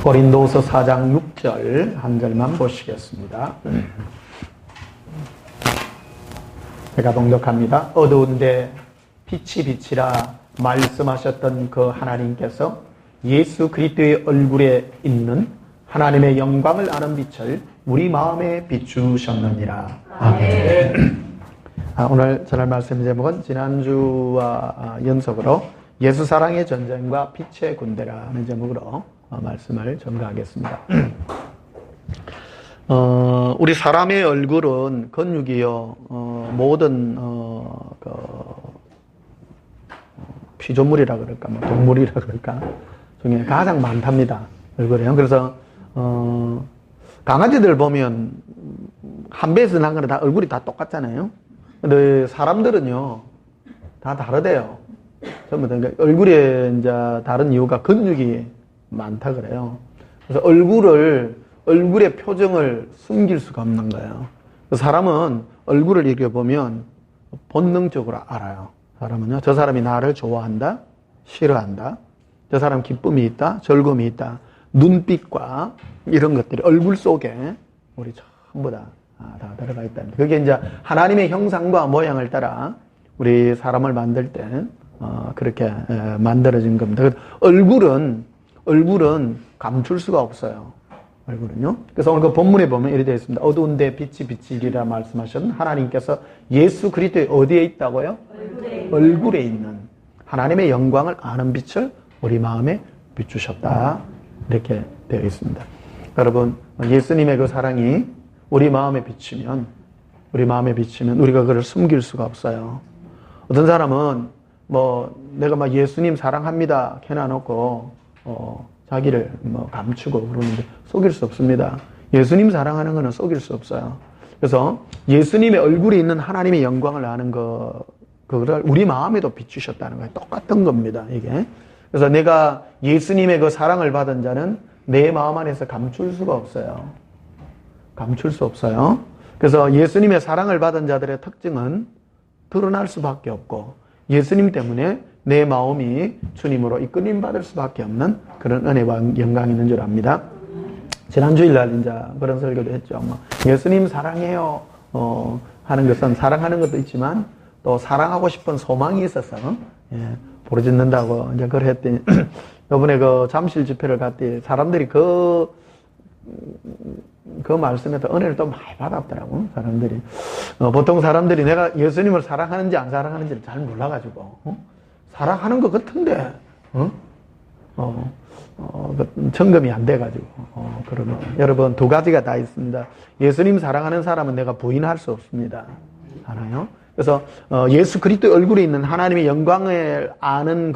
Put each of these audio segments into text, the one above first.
고린도서 4장 6절 한 절만 보시겠습니다. 제가 봉독합니다. 어두운데 빛이 빛이라 말씀하셨던 그 하나님께서 예수 그리스도의 얼굴에 있는 하나님의 영광을 아는 빛을 우리 마음에 비추셨느니라. 아멘. 오늘 전할 말씀 제목은 지난주와 연속으로 예수 사랑의 전쟁과 빛의 군대라는 제목으로 말씀을 전가하겠습니다. 우리 사람의 얼굴은 근육이요, 모든 피조물이라 그럴까, 동물이라 그럴까 중에 가장 많답니다. 얼굴이요. 그래서 강아지들 보면 한 배에서 난 거는 다 얼굴이 다 똑같잖아요. 근데 사람들은요 다 다르대요. 전부 다 얼굴에 이제 다른 이유가 근육이 많다 그래요. 그래서 얼굴의 표정을 숨길 수가 없는 거예요. 사람은 얼굴을 이렇게 보면 본능적으로 알아요. 사람은요, 저 사람이 나를 좋아한다, 싫어한다, 저 사람 기쁨이 있다, 즐거움이 있다, 눈빛과 이런 것들이 얼굴 속에 우리 전부 다 들어가 있다는. 그게 이제 하나님의 형상과 모양을 따라 우리 사람을 만들 때 그렇게 만들어진 겁니다. 얼굴은 감출 수가 없어요. 얼굴은요. 그래서 오늘 그 본문에 보면 이렇게 되어 있습니다. 어두운데 빛이 비치리라 말씀하신 하나님께서 예수 그리스도의 어디에 있다고요? 얼굴에 있는 하나님의 영광을 아는 빛을 우리 마음에 비추셨다. 이렇게 되어 있습니다. 여러분, 예수님의 그 사랑이 우리 마음에 비치면 우리가 그걸 숨길 수가 없어요. 어떤 사람은 내가 막 예수님 사랑합니다 해놔놓고 자기를 감추고 그러는데 속일 수 없습니다. 예수님 사랑하는 것은 속일 수 없어요. 그래서 예수님의 얼굴에 있는 하나님의 영광을 아는 그거를 우리 마음에도 비추셨다는 거예요. 똑같은 겁니다, 이게. 그래서 내가 예수님의 그 사랑을 받은 자는 내 마음 안에서 감출 수가 없어요. 감출 수 없어요. 그래서 예수님의 사랑을 받은 자들의 특징은 드러날 수밖에 없고 예수님 때문에 내 마음이 주님으로 이끌림 받을 수밖에 없는 그런 은혜와 영광이 있는 줄 압니다. 지난 주일날 이제 그런 설교도 했죠. 예수님 사랑해요 하는 것은 사랑하는 것도 있지만 또 사랑하고 싶은 소망이 있어서 부르짖는다고 이제 그걸 했더니 이번에 그 잠실 집회를 갔더니 사람들이 그 말씀에서 은혜를 또 많이 받았더라고, 사람들이. 보통 사람들이 내가 예수님을 사랑하는지 안 사랑하는지를 잘 몰라가지고, 사랑하는 것 같은데, 점검이 안 돼가지고, 그러면. 여러분, 두 가지가 다 있습니다. 예수님 사랑하는 사람은 내가 부인할 수 없습니다. 알아요? 그래서, 예수 그리스도의 얼굴에 있는 하나님의 영광을 아는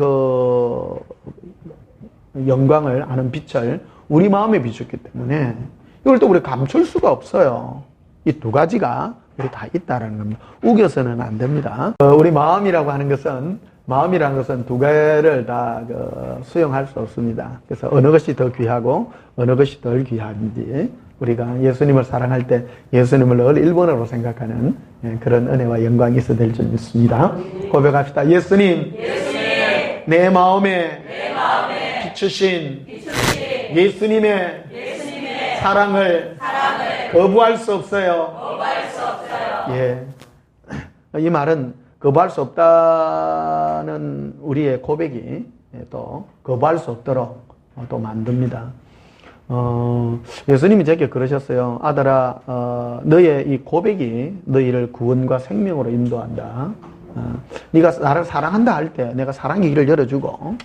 영광을 아는 빛을 우리 마음에 비췄기 때문에 이걸 또 우리 감출 수가 없어요. 이 두 가지가 우리 다 있다라는 겁니다. 우겨서는 안 됩니다. 우리 마음이라는 것은 두 개를 다 수용할 수 없습니다. 그래서 어느 것이 더 귀하고 어느 것이 덜 귀한지 우리가 예수님을 사랑할 때 예수님을 늘 1번으로 생각하는 그런 은혜와 영광이 있어야 될 줄 믿습니다. 고백합시다. 예수님. 내 마음에 비추신 예수님의 사랑을 거부할 수 없어요. 예. 이 말은 거부할 수 없다는 우리의 고백이 또 거부할 수 없도록 또 만듭니다. 예수님이 제게 그러셨어요. 아들아, 너의 이 고백이 너희를 구원과 생명으로 인도한다. 네가 나를 사랑한다 할 때 내가 사랑의 길을 열어주고,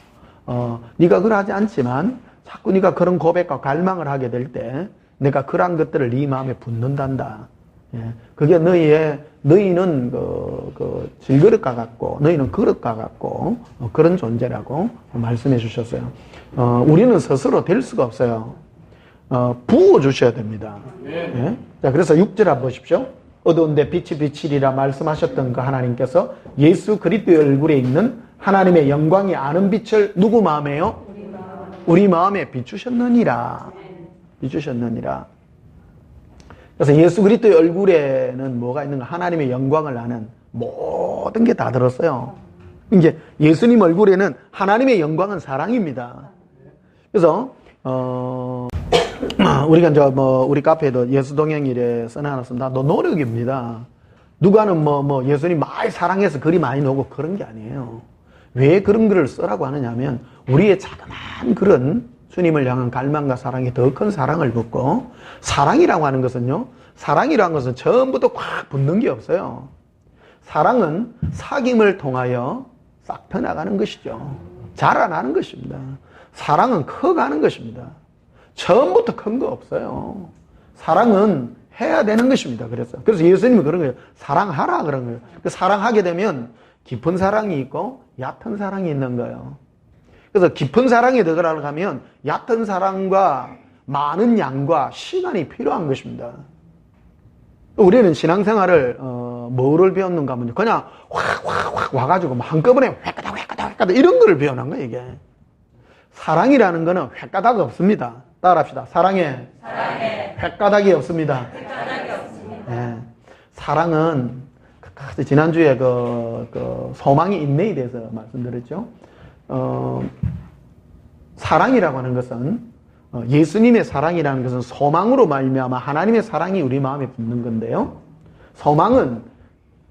네가 그러하지 않지만 자꾸 네가 그런 고백과 갈망을 하게 될 때 내가 그러한 것들을 네 마음에 붓는단다. 그게 너희는 질그릇과 같고 너희는 그릇과 같고 그런 존재라고 말씀해 주셨어요. 우리는 스스로 될 수가 없어요. 부어 주셔야 됩니다. 예? 자, 그래서 6절 한번 보십시오. 어두운데 빛이 비치리라 말씀하셨던 그 하나님께서 예수 그리스도의 얼굴에 있는 하나님의 영광이 아는 빛을 누구 마음에요? 우리 마음에 비추셨느니라. 그래서 예수 그리스도의 얼굴에는 뭐가 있는가? 하나님의 영광을 아는 모든 게 다 들었어요. 이제 예수님 얼굴에는 하나님의 영광은 사랑입니다. 그래서 우리가 이제 우리 카페에도 예수동행일에 써놔놨습니다. 너 노력입니다. 누가는 예수님 많이 사랑해서 글이 많이 나오고 그런 게 아니에요. 왜 그런 글을 쓰라고 하느냐면 우리의 자그마한 그런 주님을 향한 갈망과 사랑이 더 큰 사랑을 붓고, 사랑이라고 하는 것은요, 사랑이라는 것은 처음부터 꽉 붙는 게 없어요. 사랑은 사귐을 통하여 싹 펴나가는 것이죠. 자라나는 것입니다. 사랑은 커가는 것입니다. 처음부터 큰 거 없어요. 사랑은 해야 되는 것입니다. 그래서 예수님은 그런 거예요. 사랑하라 그런 거예요. 사랑하게 되면 깊은 사랑이 있고 얕은 사랑이 있는 거예요. 그래서 깊은 사랑에 들어가려고 하면 얕은 사랑과 많은 양과 시간이 필요한 것입니다. 우리는 신앙생활을 뭐를 배웠는가 하면 그냥 확 와가지고 한꺼번에 획가닥 이런 거를 배워난 거예요. 이게 사랑이라는 거는 획가닥 없습니다. 따라합시다. 사랑에 획가닥이 없습니다. 네. 사랑은 지난주에 그 소망의 인내에 대해서 말씀드렸죠. 사랑이라고 하는 것은 예수님의 사랑이라는 것은 소망으로 말미암아 하나님의 사랑이 우리 마음에 붙는 건데요. 소망은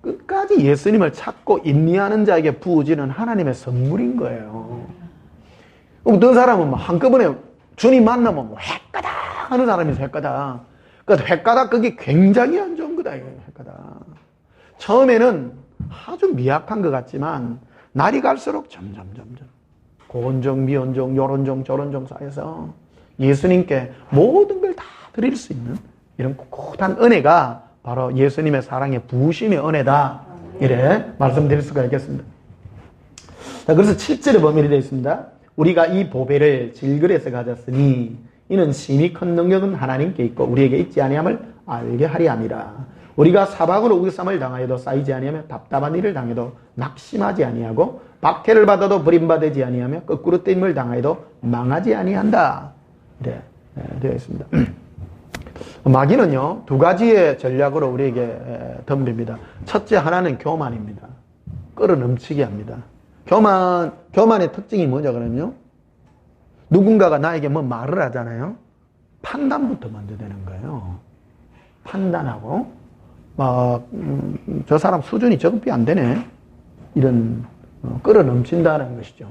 끝까지 예수님을 찾고 인내하는 자에게 부어지는 하나님의 선물인 거예요. 어떤 사람은 한꺼번에 주님 만나면 획가닥 하는 사람이 있어요. 획가닥. 그러니까 획가닥 그게 굉장히 안 좋은 거다. 획가닥. 처음에는 아주 미약한 것 같지만 날이 갈수록 점점 고온정, 미온정, 요런정, 저런정 쌓여서 예수님께 모든 걸 다 드릴 수 있는 이런 꿋꿋한 은혜가 바로 예수님의 사랑의 부으심의 은혜다. 이래 말씀드릴 수가 있겠습니다. 자, 그래서 7절에 보면 이렇게 되어 있습니다. 우리가 이 보배를 질그릇에 가졌으니 이는 심히 큰 능력은 하나님께 있고 우리에게 있지 아니함을 알게 하리 함이라. 우리가 사박으로 우겨쌈을 당하여도 쌓이지 아니하며 답답한 일을 당해도 낙심하지 아니하고 박해를 받아도 버림받지 아니하며 거꾸로 떼임을 당하여도 망하지 아니한다. 이래 되어 있습니다. 마귀는요, 두 가지의 전략으로 우리에게 덤빕니다. 첫째 하나는 교만입니다. 끌어넘치게 합니다. 교만의 특징이 뭐냐 그러면요, 누군가가 나에게 뭐 말을 하잖아요. 판단부터 먼저 되는 거예요. 판단하고 저 사람 수준이 적응이 안 되네, 이런 끌어넘친다는 것이죠.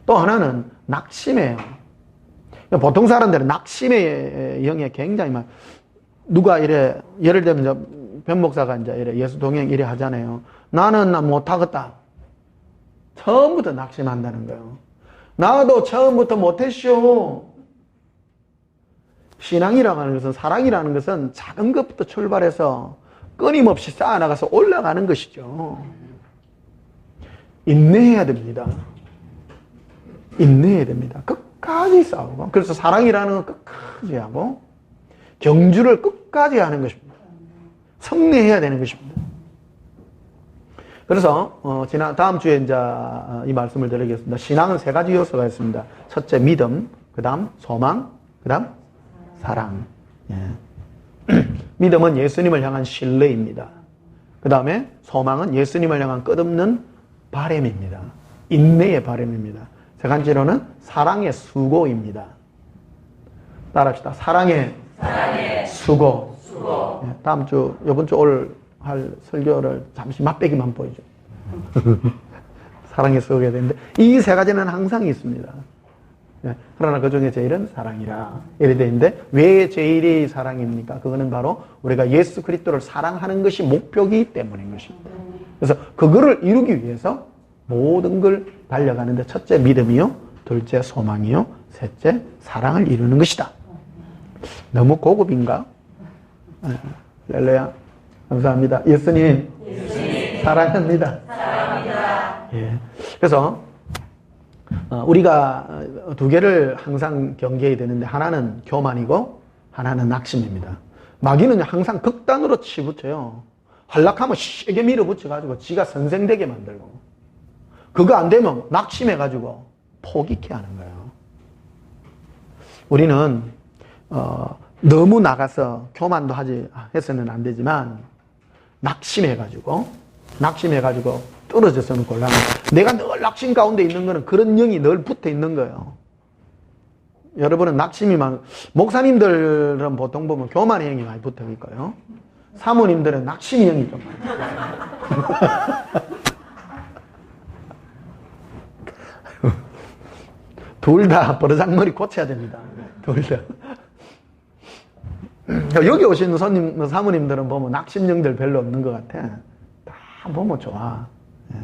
또 하나는 낙심해요. 보통 사람들은 낙심의 영에 굉장히 막, 누가 이래, 예를 들면 변 목사가 이제 이래 예수 동행 이래 하잖아요. 나는 못하겠다. 처음부터 낙심한다는 거예요. 나도 처음부터 못했쇼. 신앙이라고 하는 것은, 사랑이라는 것은 작은 것부터 출발해서 끊임없이 쌓아나가서 올라가는 것이죠. 인내해야 됩니다. 인내해야 됩니다. 끝까지 싸우고. 그래서 사랑이라는 건 끝까지 하고 경주를 끝까지 하는 것입니다. 성례해야 되는 것입니다. 그래서 다음 주에 이제 이 말씀을 드리겠습니다. 신앙은 세 가지 요소가 있습니다. 첫째 믿음, 그 다음 소망, 그 다음 사랑. 예. 믿음은 예수님을 향한 신뢰입니다. 그 다음에 소망은 예수님을 향한 끝없는 바람입니다. 인내의 바람입니다. 세 번째로는 사랑의 수고입니다. 따라합시다. 사랑의 수고. 예, 다음 주, 이번 주 올 할 설교를 잠시 맛배기만 보이죠. 사랑의 수고가 되는데 이 세 가지는 항상 있습니다. 예, 그러나 그 중에 제일은 사랑이라 이래 되는데, 왜 제일이 사랑입니까? 그거는 바로 우리가 예수 그리스도를 사랑하는 것이 목표이기 때문인 것입니다. 그래서 그거를 이루기 위해서 모든 걸 달려가는데, 첫째 믿음이요, 둘째 소망이요, 셋째 사랑을 이루는 것이다. 너무 고급인가? 할렐루야. 감사합니다. 예수님 사랑합니다. 예. 그래서 우리가 두 개를 항상 경계해야 되는데, 하나는 교만이고 하나는 낙심입니다. 마귀는 항상 극단으로 치부쳐요. 한락하면 세게 밀어붙여가지고 지가 선생되게 만들고, 그거 안 되면 낙심해가지고 포기케 하는 거예요. 우리는 너무 나가서 교만도 해서는 안 되지만 낙심해가지고 떨어져서는 곤란합니다. 내가 늘 낙심 가운데 있는 거는 그런 영이 늘 붙어 있는 거예요. 여러분은 낙심이 목사님들은 보통 보면 교만의 형이 많이 붙어 있고요. 사모님들은 낙심의 형이 좀 많이 둘 다 버르장머리 고쳐야 됩니다. 둘 다. 여기 오시는 손님, 사모님들은 보면 낙심형들 별로 없는 것 같아. 다 보면 좋아. 예.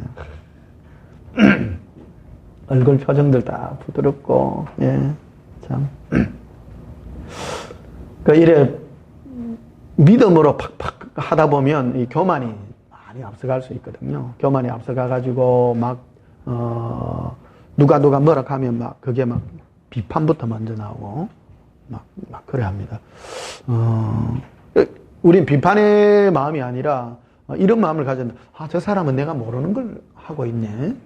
얼굴 표정들 다 부드럽고, 예, 참. 이래, 믿음으로 팍팍 하다 보면 이 교만이 많이 앞서갈 수 있거든요. 교만이 앞서가가지고 누가 뭐라 하면 그게 비판부터 먼저 나오고, 그래 합니다. 우린 비판의 마음이 아니라 이런 마음을 가졌는데, 저 사람은 내가 모르는 걸 하고 있네.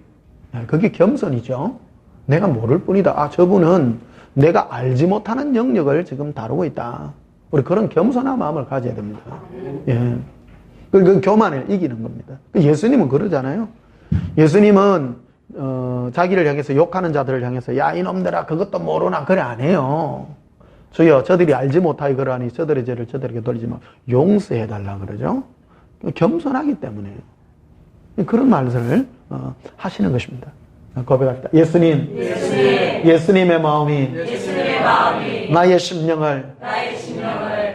그게 겸손이죠. 내가 모를 뿐이다. 저분은 내가 알지 못하는 영역을 지금 다루고 있다. 우리 그런 겸손한 마음을 가져야 됩니다. 예. 그 교만을 이기는 겁니다. 예수님은 그러잖아요. 예수님은 자기를 향해서 욕하는 자들을 향해서 야 이놈들아 그것도 모르나 그래 안 해요. 주여 저들이 알지 못하여 그러하니 저들의 죄를 저들에게 돌리지만 용서해달라 그러죠. 겸손하기 때문에 그런 말씀을 하시는 것입니다. 고백합니다. 예수님의 마음이 나의 심령을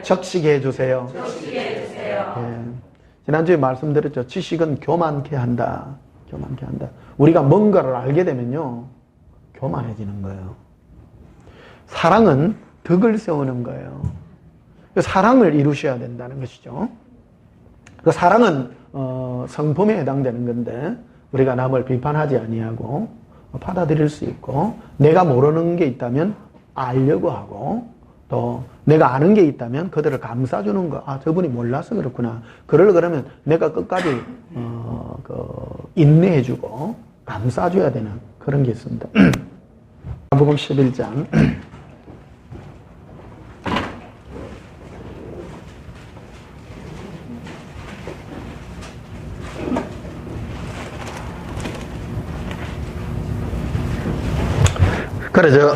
적시게 해주세요. 예. 지난주에 말씀드렸죠. 지식은 교만케 한다. 교만케 한다. 우리가 뭔가를 알게 되면요 교만해지는 거예요. 사랑은 덕을 세우는 거예요. 사랑을 이루셔야 된다는 것이죠. 그 사랑은 성품에 해당되는 건데 우리가 남을 비판하지 아니하고 받아들일 수 있고 내가 모르는 게 있다면 알려고 하고 또 내가 아는 게 있다면 그들을 감싸주는 거. 저분이 몰라서 그렇구나. 그러면 내가 끝까지 인내해주고 감싸줘야 되는 그런 게 있습니다. 마가복음 11장 그래서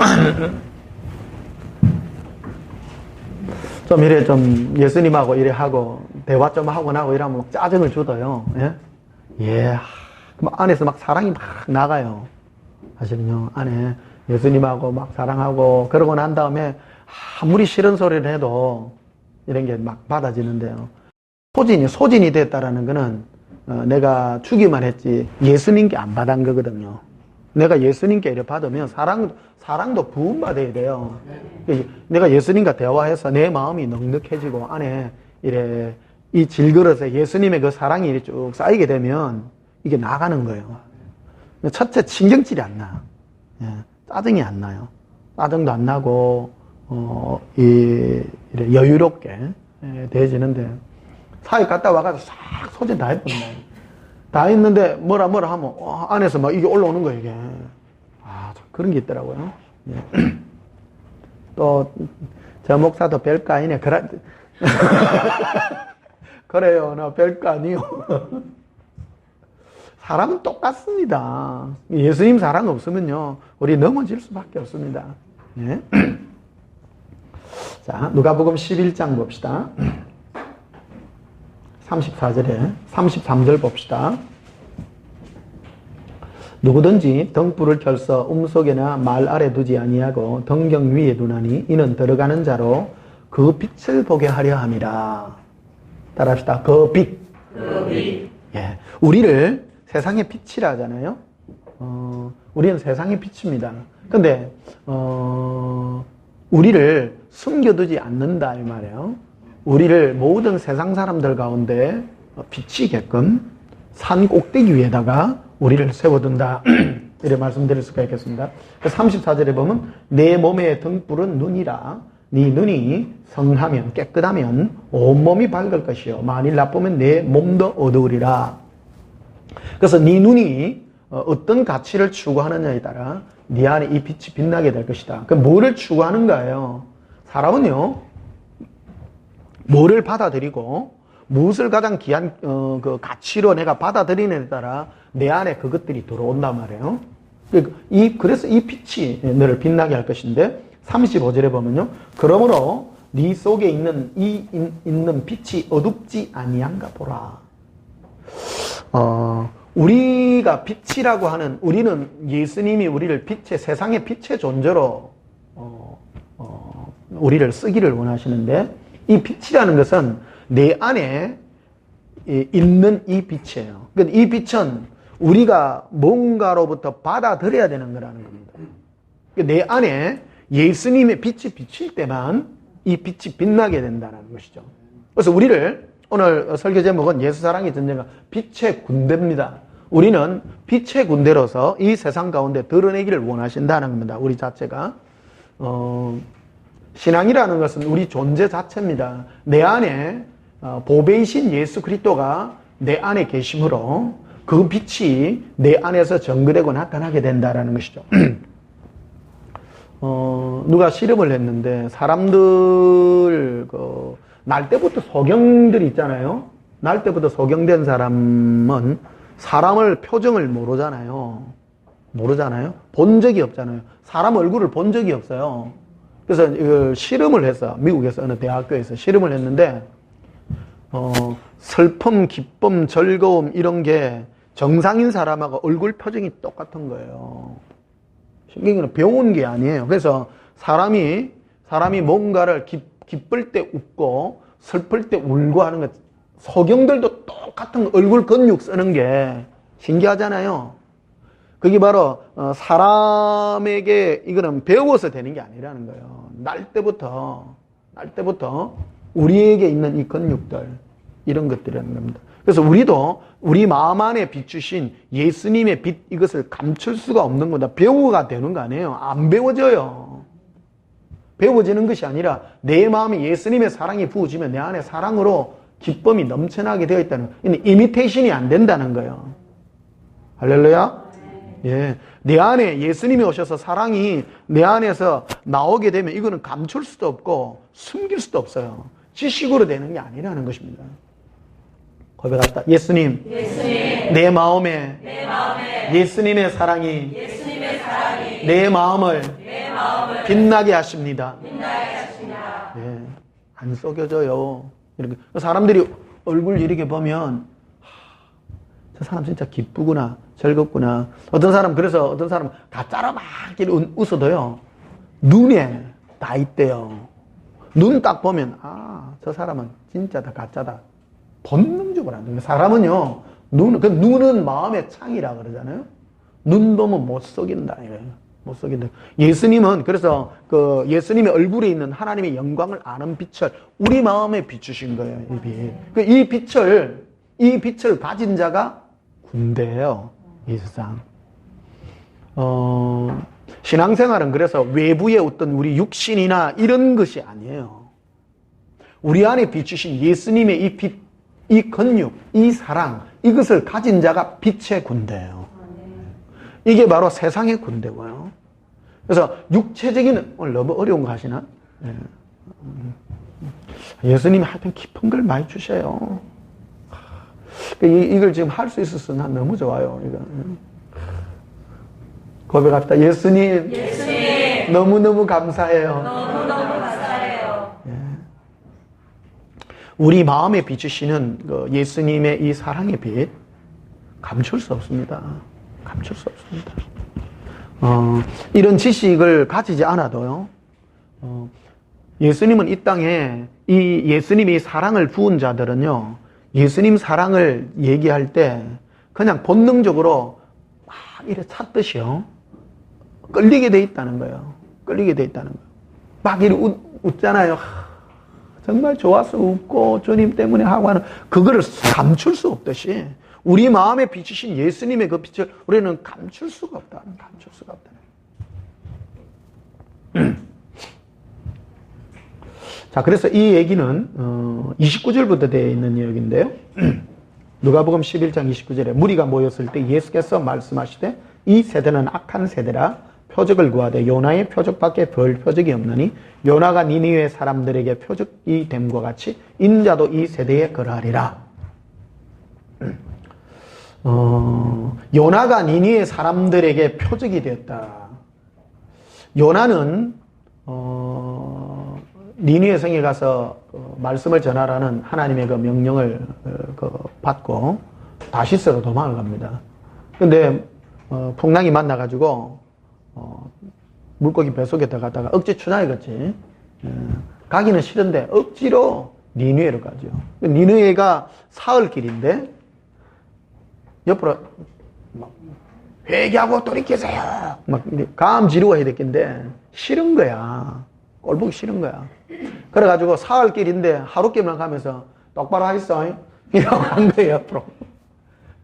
좀 이래 좀 예수님하고 이래 하고 대화 좀 하고 나고 이러면 막 짜증을 주어요. 예? 예. 안에서 막 사랑이 막 나가요. 사실은요. 안에 예수님하고 막 사랑하고 그러고 난 다음에 아무리 싫은 소리를 해도 이런 게 막 받아지는데요. 소진이 됐다라는 거는 내가 주기만 했지 예수님께 안 받은 거거든요. 내가 예수님께 이렇게 받으면 사랑도 부음받아야 돼요. 내가 예수님과 대화해서 내 마음이 넉넉해지고 안에 이래 이 질그릇에 예수님의 그 사랑이 이렇게 쭉 쌓이게 되면 이게 나가는 거예요. 첫째 신경질이 안 나. 예, 짜증이 안 나요. 짜증도 안 나고 이래 여유롭게 되어지는데 사회 갔다 와가지고 싹 소진 다 해버린다. 다 했는데 뭐라 하면 안에서 막 이게 올라오는 거예요 이게. 그런 게 있더라고요. 예. 또 저 목사도 별거 아니네. 그래요. 나 별거 아니요. 사람은 똑같습니다. 예수님 사랑 없으면요 우리 넘어질 수밖에 없습니다. 예. 자, 누가복음 11장 봅시다. 34절에 33절 봅시다. 누구든지 등불을 켜서 움속에나 말 아래 두지 아니하고 등경 위에 두나니 이는 들어가는 자로 그 빛을 보게 하려 함이라. 따라합시다. 그 빛. 예. 우리를 세상의 빛이라 하잖아요. 우리는 세상의 빛입니다. 근데 우리를 숨겨두지 않는다 이 말이에요. 우리를 모든 세상 사람들 가운데 비치게끔 산 꼭대기 위에다가 우리를 세워둔다. 이렇게 말씀드릴 수가 있겠습니다. 34절에 보면 내 몸의 등불은 눈이라. 네 눈이 성하면 깨끗하면 온몸이 밝을 것이요 만일 나쁘면 내 몸도 어두우리라. 그래서 네 눈이 어떤 가치를 추구하느냐에 따라 네 안에 이 빛이 빛나게 될 것이다. 그 뭐를 추구하는가예요? 사람은요 뭐를 받아들이고 무엇을 가장 귀한 그 가치로 내가 받아들이느냐에 따라 내 안에 그것들이 들어온단 말이에요. 그래서 이 빛이 너를 빛나게 할 것인데 35절에 보면요. 그러므로 네 속에 있는 있는 빛이 어둡지 아니한가 보라. 우리가 빛이라고 하는, 우리는 예수님이 우리를 세상의 빛의 존재로 우리를 쓰기를 원하시는데, 이 빛이라는 것은 내 안에 있는 이 빛이에요. 그러니까 이 빛은 우리가 뭔가로부터 받아들여야 되는 거라는 겁니다. 그러니까 내 안에 예수님의 빛이 비칠 때만 이 빛이 빛나게 된다는 것이죠. 그래서 우리를, 오늘 설교 제목은 예수 사랑의 전쟁과 빛의 군대입니다. 우리는 빛의 군대로서 이 세상 가운데 드러내기를 원하신다는 겁니다. 우리 자체가. 신앙이라는 것은 우리 존재 자체입니다. 내 안에 보배이신 예수 그리스도가 내 안에 계심으로 그 빛이 내 안에서 전거되고 나타나게 된다는 것이죠. 누가 실험을 했는데, 사람들 날 때부터 소경들이 있잖아요. 날 때부터 소경된 사람은 사람을 표정을 모르잖아요. 본 적이 없잖아요. 사람 얼굴을 본 적이 없어요. 그래서 이걸 실험을 했어. 미국에서 어느 대학교에서 실험을 했는데, 슬픔, 기쁨, 즐거움 이런 게 정상인 사람하고 얼굴 표정이 똑같은 거예요. 신경은 배운 게 아니에요. 그래서 사람이 뭔가를 기쁠 때 웃고 슬플 때 울고 하는 것, 소경들도 똑같은 얼굴 근육 쓰는 게 신기하잖아요. 그게 바로 사람에게 이거는 배워서 되는 게 아니라는 거예요. 날 때부터 우리에게 있는 이 근육들, 이런 것들이라는 겁니다. 그래서 우리도 우리 마음 안에 비추신 예수님의 빛, 이것을 감출 수가 없는 거다. 배우가 되는 거 아니에요. 안 배워져요. 배워지는 것이 아니라 내 마음에 예수님의 사랑이 부어지면 내 안에 사랑으로 기쁨이 넘쳐나게 되어 있다는 거예요. 이미테이션이 안 된다는 거예요. 할렐루야. 예. 내 안에 예수님이 오셔서 사랑이 내 안에서 나오게 되면 이거는 감출 수도 없고 숨길 수도 없어요. 지식으로 되는 게 아니라는 것입니다. 고백합시다. 예수님, 내 마음에 예수님의 사랑이 내 마음을 빛나게 하십니다. 예. 안 속여져요. 이렇게 사람들이 얼굴 이렇게 보면 저 사람 진짜 기쁘구나, 즐겁구나. 어떤 사람 가짜로 막 웃어도요, 눈에 다 있대요. 눈 딱 보면 저 사람은 진짜 다 가짜다. 본능적으로 안 돼요. 사람은요, 눈은 마음의 창이라 그러잖아요. 눈 보면 못 속인다 이거예요. 못 속인다. 예수님은 그래서 그 예수님의 얼굴에 있는 하나님의 영광을 아는 빛을 우리 마음에 비추신 거예요. 이 빛. 이 빛을 가진 자가 군대예요. 이 세상. 신앙생활은 그래서 외부의 어떤 우리 육신이나 이런 것이 아니에요. 우리 안에 비추신 예수님의 이 빛, 이 근육, 이 사랑, 이것을 가진 자가 빛의 군대예요. 이게 바로 세상의 군대고요. 그래서 육체적인, 오늘 너무 어려운 거 하시나? 예수님이 하여튼 깊은 걸 많이 주셔요. 이걸 지금 할 수 있어서 난 너무 좋아요. 이거. 고백합시다. 예수님, 너무너무 감사해요. 우리 마음에 비추시는 그 예수님의 이 사랑의 빛, 감출 수 없습니다. 감출 수 없습니다. 이런 지식을 가지지 않아도요, 예수님은 이 땅에 이 예수님이 사랑을 부은 자들은요, 예수님 사랑을 얘기할 때 그냥 본능적으로 막 이래 찾듯이요, 끌리게 돼 있다는 거예요. 끌리게 돼 있다는 거예요. 막 이래 웃잖아요. 정말 좋아서 웃고 주님 때문에 하고 하는 그거를 감출 수 없듯이 우리 마음에 비추신 예수님의 그 빛을 우리는 감출 수가 없다. 감출 수가 없다. 자, 그래서 이 얘기는 29절부터 되어 있는 이야기인데요. 누가복음 11장 29절에 무리가 모였을 때 예수께서 말씀하시되 이 세대는 악한 세대라 표적을 구하되 요나의 표적밖에 별 표적이 없느니 요나가 니느웨 사람들에게 표적이 됨과 같이 인자도 이 세대에 그러하리라. 요나가 니느웨 사람들에게 표적이 되었다. 요나는 니느웨 성에 가서 말씀을 전하라는 하나님의 그 명령을 받고 다시스로 도망을 갑니다. 근데 풍랑이 만나가지고 물고기 뱃속에 들어갔다가 억지 추나이겠지. 가기는 싫은데 억지로 니느웨로 가죠. 니느웨가 사흘길인데 옆으로 막 회개하고 돌이키세요. 막 감 지르고 해야 됐겠는데 싫은 거야. 꼴보기 싫은 거야. 그래가지고 사흘길인데 하루길만 가면서 똑바로 하겠어. 이러고 간 거예요, 옆으로.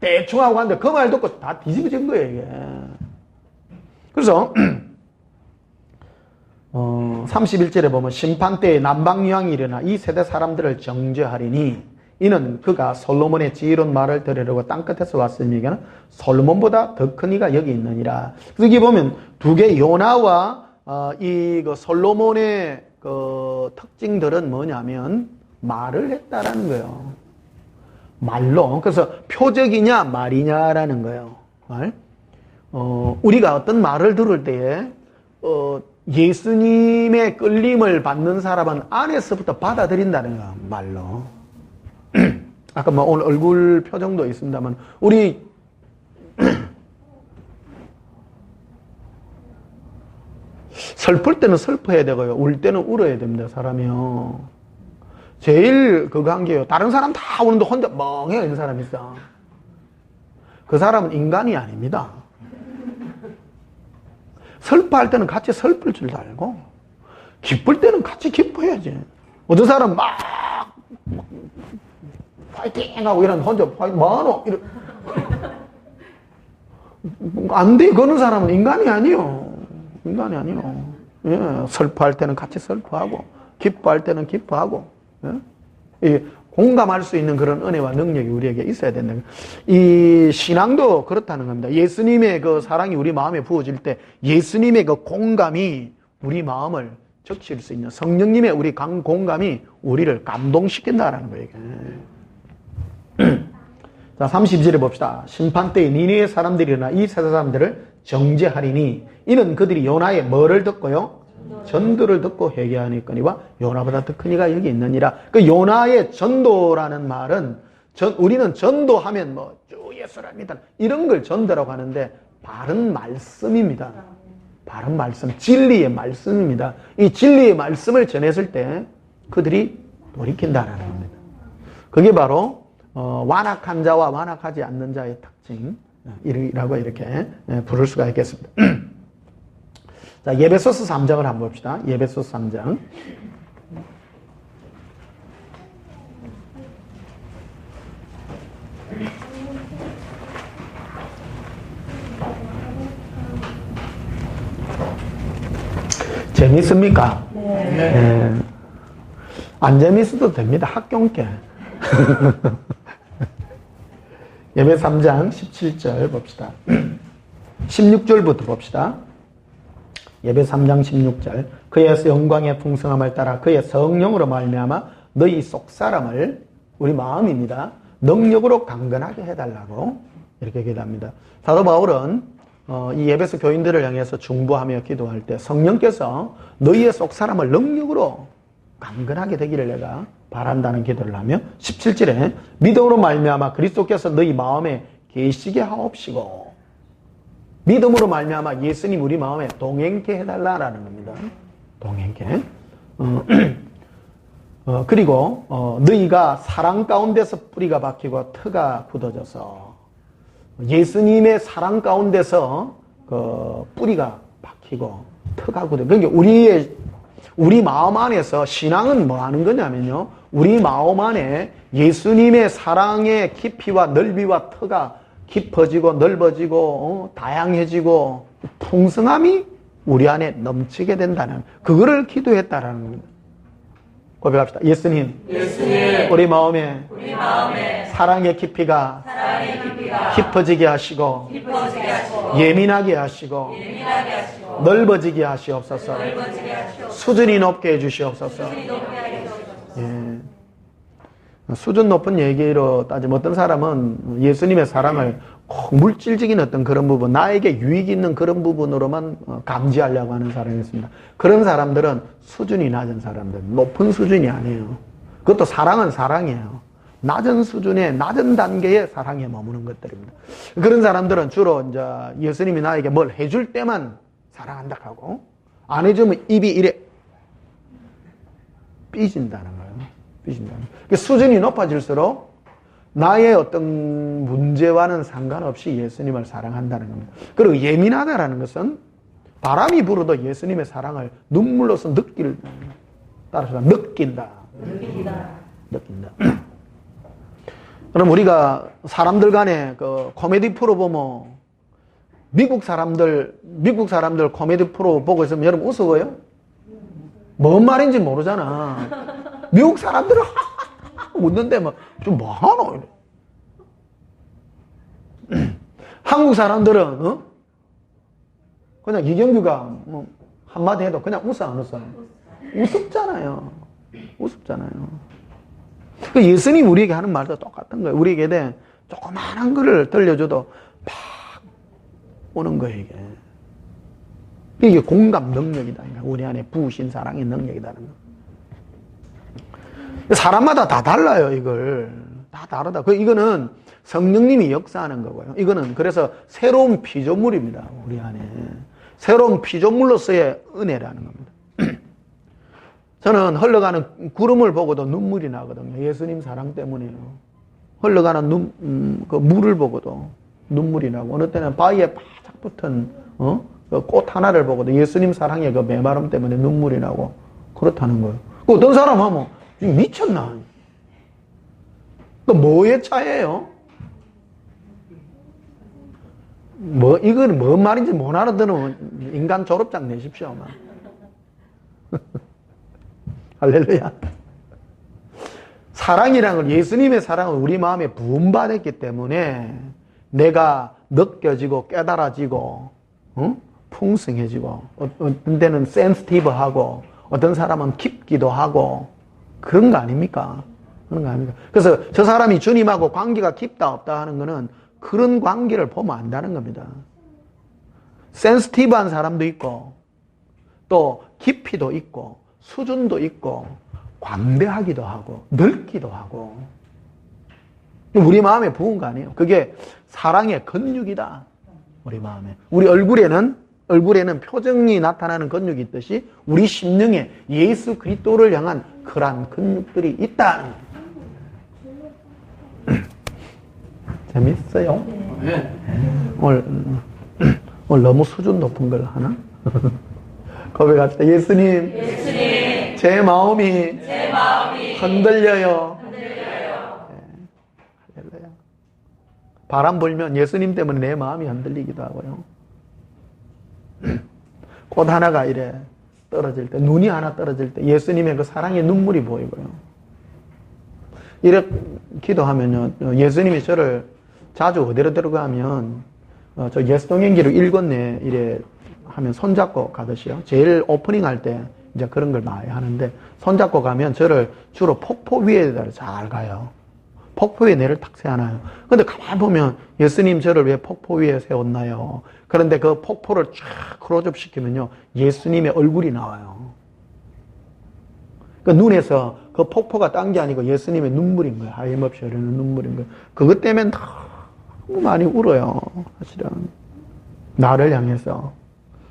대충 하고 갔는데 그 말 듣고 다 뒤집어진 거예요, 이게. 그래서 31절에 보면 심판 때에 난방유황이 일어나 이 세대 사람들을 정죄하리니 이는 그가 솔로몬의 지혜로운 말을 들으려고 땅끝에서 왔으니까 솔로몬보다 더 큰 이가 여기 있느니라. 그래서 여기 보면 두 개 요나와 그 솔로몬의 그 특징들은 뭐냐면 말을 했다라는 거예요. 말로. 그래서 표적이냐 말이냐라는 거예요. 말. 우리가 어떤 말을 들을 때에 예수님의 끌림을 받는 사람은 안에서부터 받아들인다는 거야. 말로. 아까 뭐 오늘 얼굴 표정도 있습니다만 우리 슬플 때는 슬퍼야 되고요. 울 때는 울어야 됩니다. 사람이요. 제일 그거 한 게요. 다른 사람 다 우는데 혼자 멍해 있는 사람이 있어. 그 사람은 인간이 아닙니다. 슬퍼할 때는 같이 슬플 줄 알고 기쁠 때는 같이 기뻐야지. 어떤 사람 막 파이팅 하고 이러는데 혼자 파이팅 뭐하노? 안 돼. 그런 사람은 인간이 아니요. 인간이 아니요. 예, 슬퍼할 때는 같이 슬퍼하고 기뻐할 때는 기뻐하고 예? 공감할 수 있는 그런 은혜와 능력이 우리에게 있어야 된다. 이 신앙도 그렇다는 겁니다. 예수님의 그 사랑이 우리 마음에 부어질 때 예수님의 그 공감이 우리 마음을 적실 수 있는 성령님의 우리 공감이 우리를 감동시킨다라는 거예요. 자, 32절에 봅시다. 심판 때에 니느웨 사람들이 일어나 이 세상 사람들을 정죄하리니 이는 그들이 요나의 뭐를 듣고요? 전도를 듣고 회개하니거니와 요나보다 더 큰 이가 여기 있느니라. 그 요나의 전도라는 말은 우리는 전도하면 뭐 주 예수를 믿다 이런 걸 전도라고 하는데 바른 말씀입니다. 바른 말씀, 진리의 말씀입니다. 이 진리의 말씀을 전했을 때 그들이 돌이킨다라는 겁니다. 그게 바로 완악한 자와 완악하지 않는 자의 특징이라고 이렇게 부를 수가 있겠습니다. 자, 에베소서 3장을 한번 봅시다. 에베소서 3장. 재밌습니까? 네. 안 재밌어도 됩니다. 학교인께. 에베소 3장 17절 봅시다. 16절부터 봅시다. 에베소 3장 16절. 그의 영광의 풍성함을 따라 그의 성령으로 말미암아 너희 속사람을 우리 마음입니다. 능력으로 강건하게 해달라고 이렇게 기도합니다. 사도 바울은 이 에베소 교인들을 향해서 중보하며 기도할 때 성령께서 너희의 속사람을 능력으로 강건하게 되기를 내가 바란다는 기도를 하며 17절에 믿음으로 말미암아 그리스도께서 너희 마음에 계시게 하옵시고 믿음으로 말미암아 예수님 우리 마음에 동행케 해달라라는 겁니다. 동행케. 그리고 너희가 사랑 가운데서 뿌리가 박히고 터가 굳어져서 예수님의 사랑 가운데서 그 뿌리가 박히고 터가 굳어. 그러니까 우리 마음 안에서 신앙은 뭐 하는 거냐면요. 우리 마음 안에 예수님의 사랑의 깊이와 넓이와 터가 깊어지고 넓어지고 다양해지고 풍성함이 우리 안에 넘치게 된다는 그거를 기도했다라는 겁니다. 고백합시다. 예수님, 우리 마음에 사랑의 깊이가 깊어지게 하시고 예민하게 하시고 넓어지게 하시옵소서. 수준이 높게 해주시옵소서. 수준 높은 얘기로 따지면 어떤 사람은 예수님의 사랑을 꼭 물질적인 어떤 그런 부분, 나에게 유익이 있는 그런 부분으로만 감지하려고 하는 사람이 있습니다. 그런 사람들은 수준이 낮은 사람들, 높은 수준이 아니에요. 그것도 사랑은 사랑이에요. 낮은 수준의, 낮은 단계의 사랑에 머무는 것들입니다. 그런 사람들은 주로 이제 예수님이 나에게 뭘 해줄 때만 사랑한다 하고, 안 해주면 입이 이래 삐진다는 거예요. 삐진다는 거예요. 수준이 높아질수록 나의 어떤 문제와는 상관없이 예수님을 사랑한다는 겁니다. 그리고 예민하다라는 것은 바람이 불어도 예수님의 사랑을 눈물로서 따라서 느낀다. 그럼 우리가 사람들 간에 그 코미디 프로 보면 미국 사람들 코미디 프로 보고 있으면 여러분 웃어요? 뭔 말인지 모르잖아. 미국 사람들은 웃는데 좀 뭐하노? 한국 사람들은 그냥 이경규가 한마디 해도 그냥 웃어 안 웃어? 우습잖아요. 그 예수님 우리에게 하는 말도 똑같은 거예요. 우리에게 조그마한 거를 들려줘도 막 오는 거예요, 이게 공감 능력이다. 우리 안에 부으신 사랑의 능력이라는 거. 사람마다 다 달라요, 이걸. 다 다르다. 이거는 성령님이 역사하는 거고요. 이거는 그래서 새로운 피조물입니다, 우리 안에. 새로운 피조물로서의 은혜라는 겁니다. 저는 흘러가는 구름을 보고도 눈물이 나거든요. 예수님 사랑 때문에요. 흘러가는 그 물을 보고도 눈물이 나고, 어느 때는 바위에 바짝 붙은, 그 꽃 하나를 보고도 예수님 사랑의 그 메마름 때문에 눈물이 나고, 그렇다는 거예요. 어떤 사람 하면, 미쳤나? 또 뭐의 차이예요? 이건 뭔 말인지 못 알아들으면 인간 졸업장 내십시오. 할렐루야. 사랑이라는 걸, 예수님의 사랑을 우리 마음에 부음받았기 때문에 내가 느껴지고 깨달아지고, 풍성해지고, 어떤 데는 센스티브하고, 어떤 사람은 깊기도 하고, 그런 거 아닙니까? 그래서 저 사람이 주님하고 관계가 깊다 없다 하는 거는 그런 관계를 보면 안다는 겁니다. 센스티브한 사람도 있고, 또 깊이도 있고, 수준도 있고, 관대하기도 하고, 넓기도 하고. 우리 마음에 부은 거 아니에요. 그게 사랑의 근육이다. 우리 마음에. 우리 얼굴에는 표정이 나타나는 근육이 있듯이 우리 심령에 예수 그리스도를 향한 그러한 근육들이 있다. 재밌어요? 오늘 너무 수준 높은 걸 하나? 고백합시다. 예수님, 제 마음이 흔들려요. 할렐루야. 바람 불면 예수님 때문에 내 마음이 흔들리기도 하고요. 꽃 하나가 이래 떨어질 때, 눈이 하나 떨어질 때 예수님의 그 사랑의 눈물이 보이고요. 이렇게 기도하면요, 예수님이 저를 자주 어디로 들어가면 저 예수동행기로 1권내 이래 하면 손잡고 가듯이요. 제일 오프닝 할 때 이제 그런 걸 많이 하는데, 손잡고 가면 저를 주로 폭포 위에다 잘 가요. 폭포 위에 내를 탁 세워놔요. 근데 가만히 보면 예수님 저를 왜 폭포 위에 세웠나요? 그런데 그 폭포를 쫙 크로즈업 시키면요, 예수님의 얼굴이 나와요. 그 눈에서 그 폭포가 딴 게 아니고 예수님의 눈물인 거예요. 하염없이 흐르는 눈물인 거예요. 그것 때문에 너무 많이 울어요, 사실은. 나를 향해서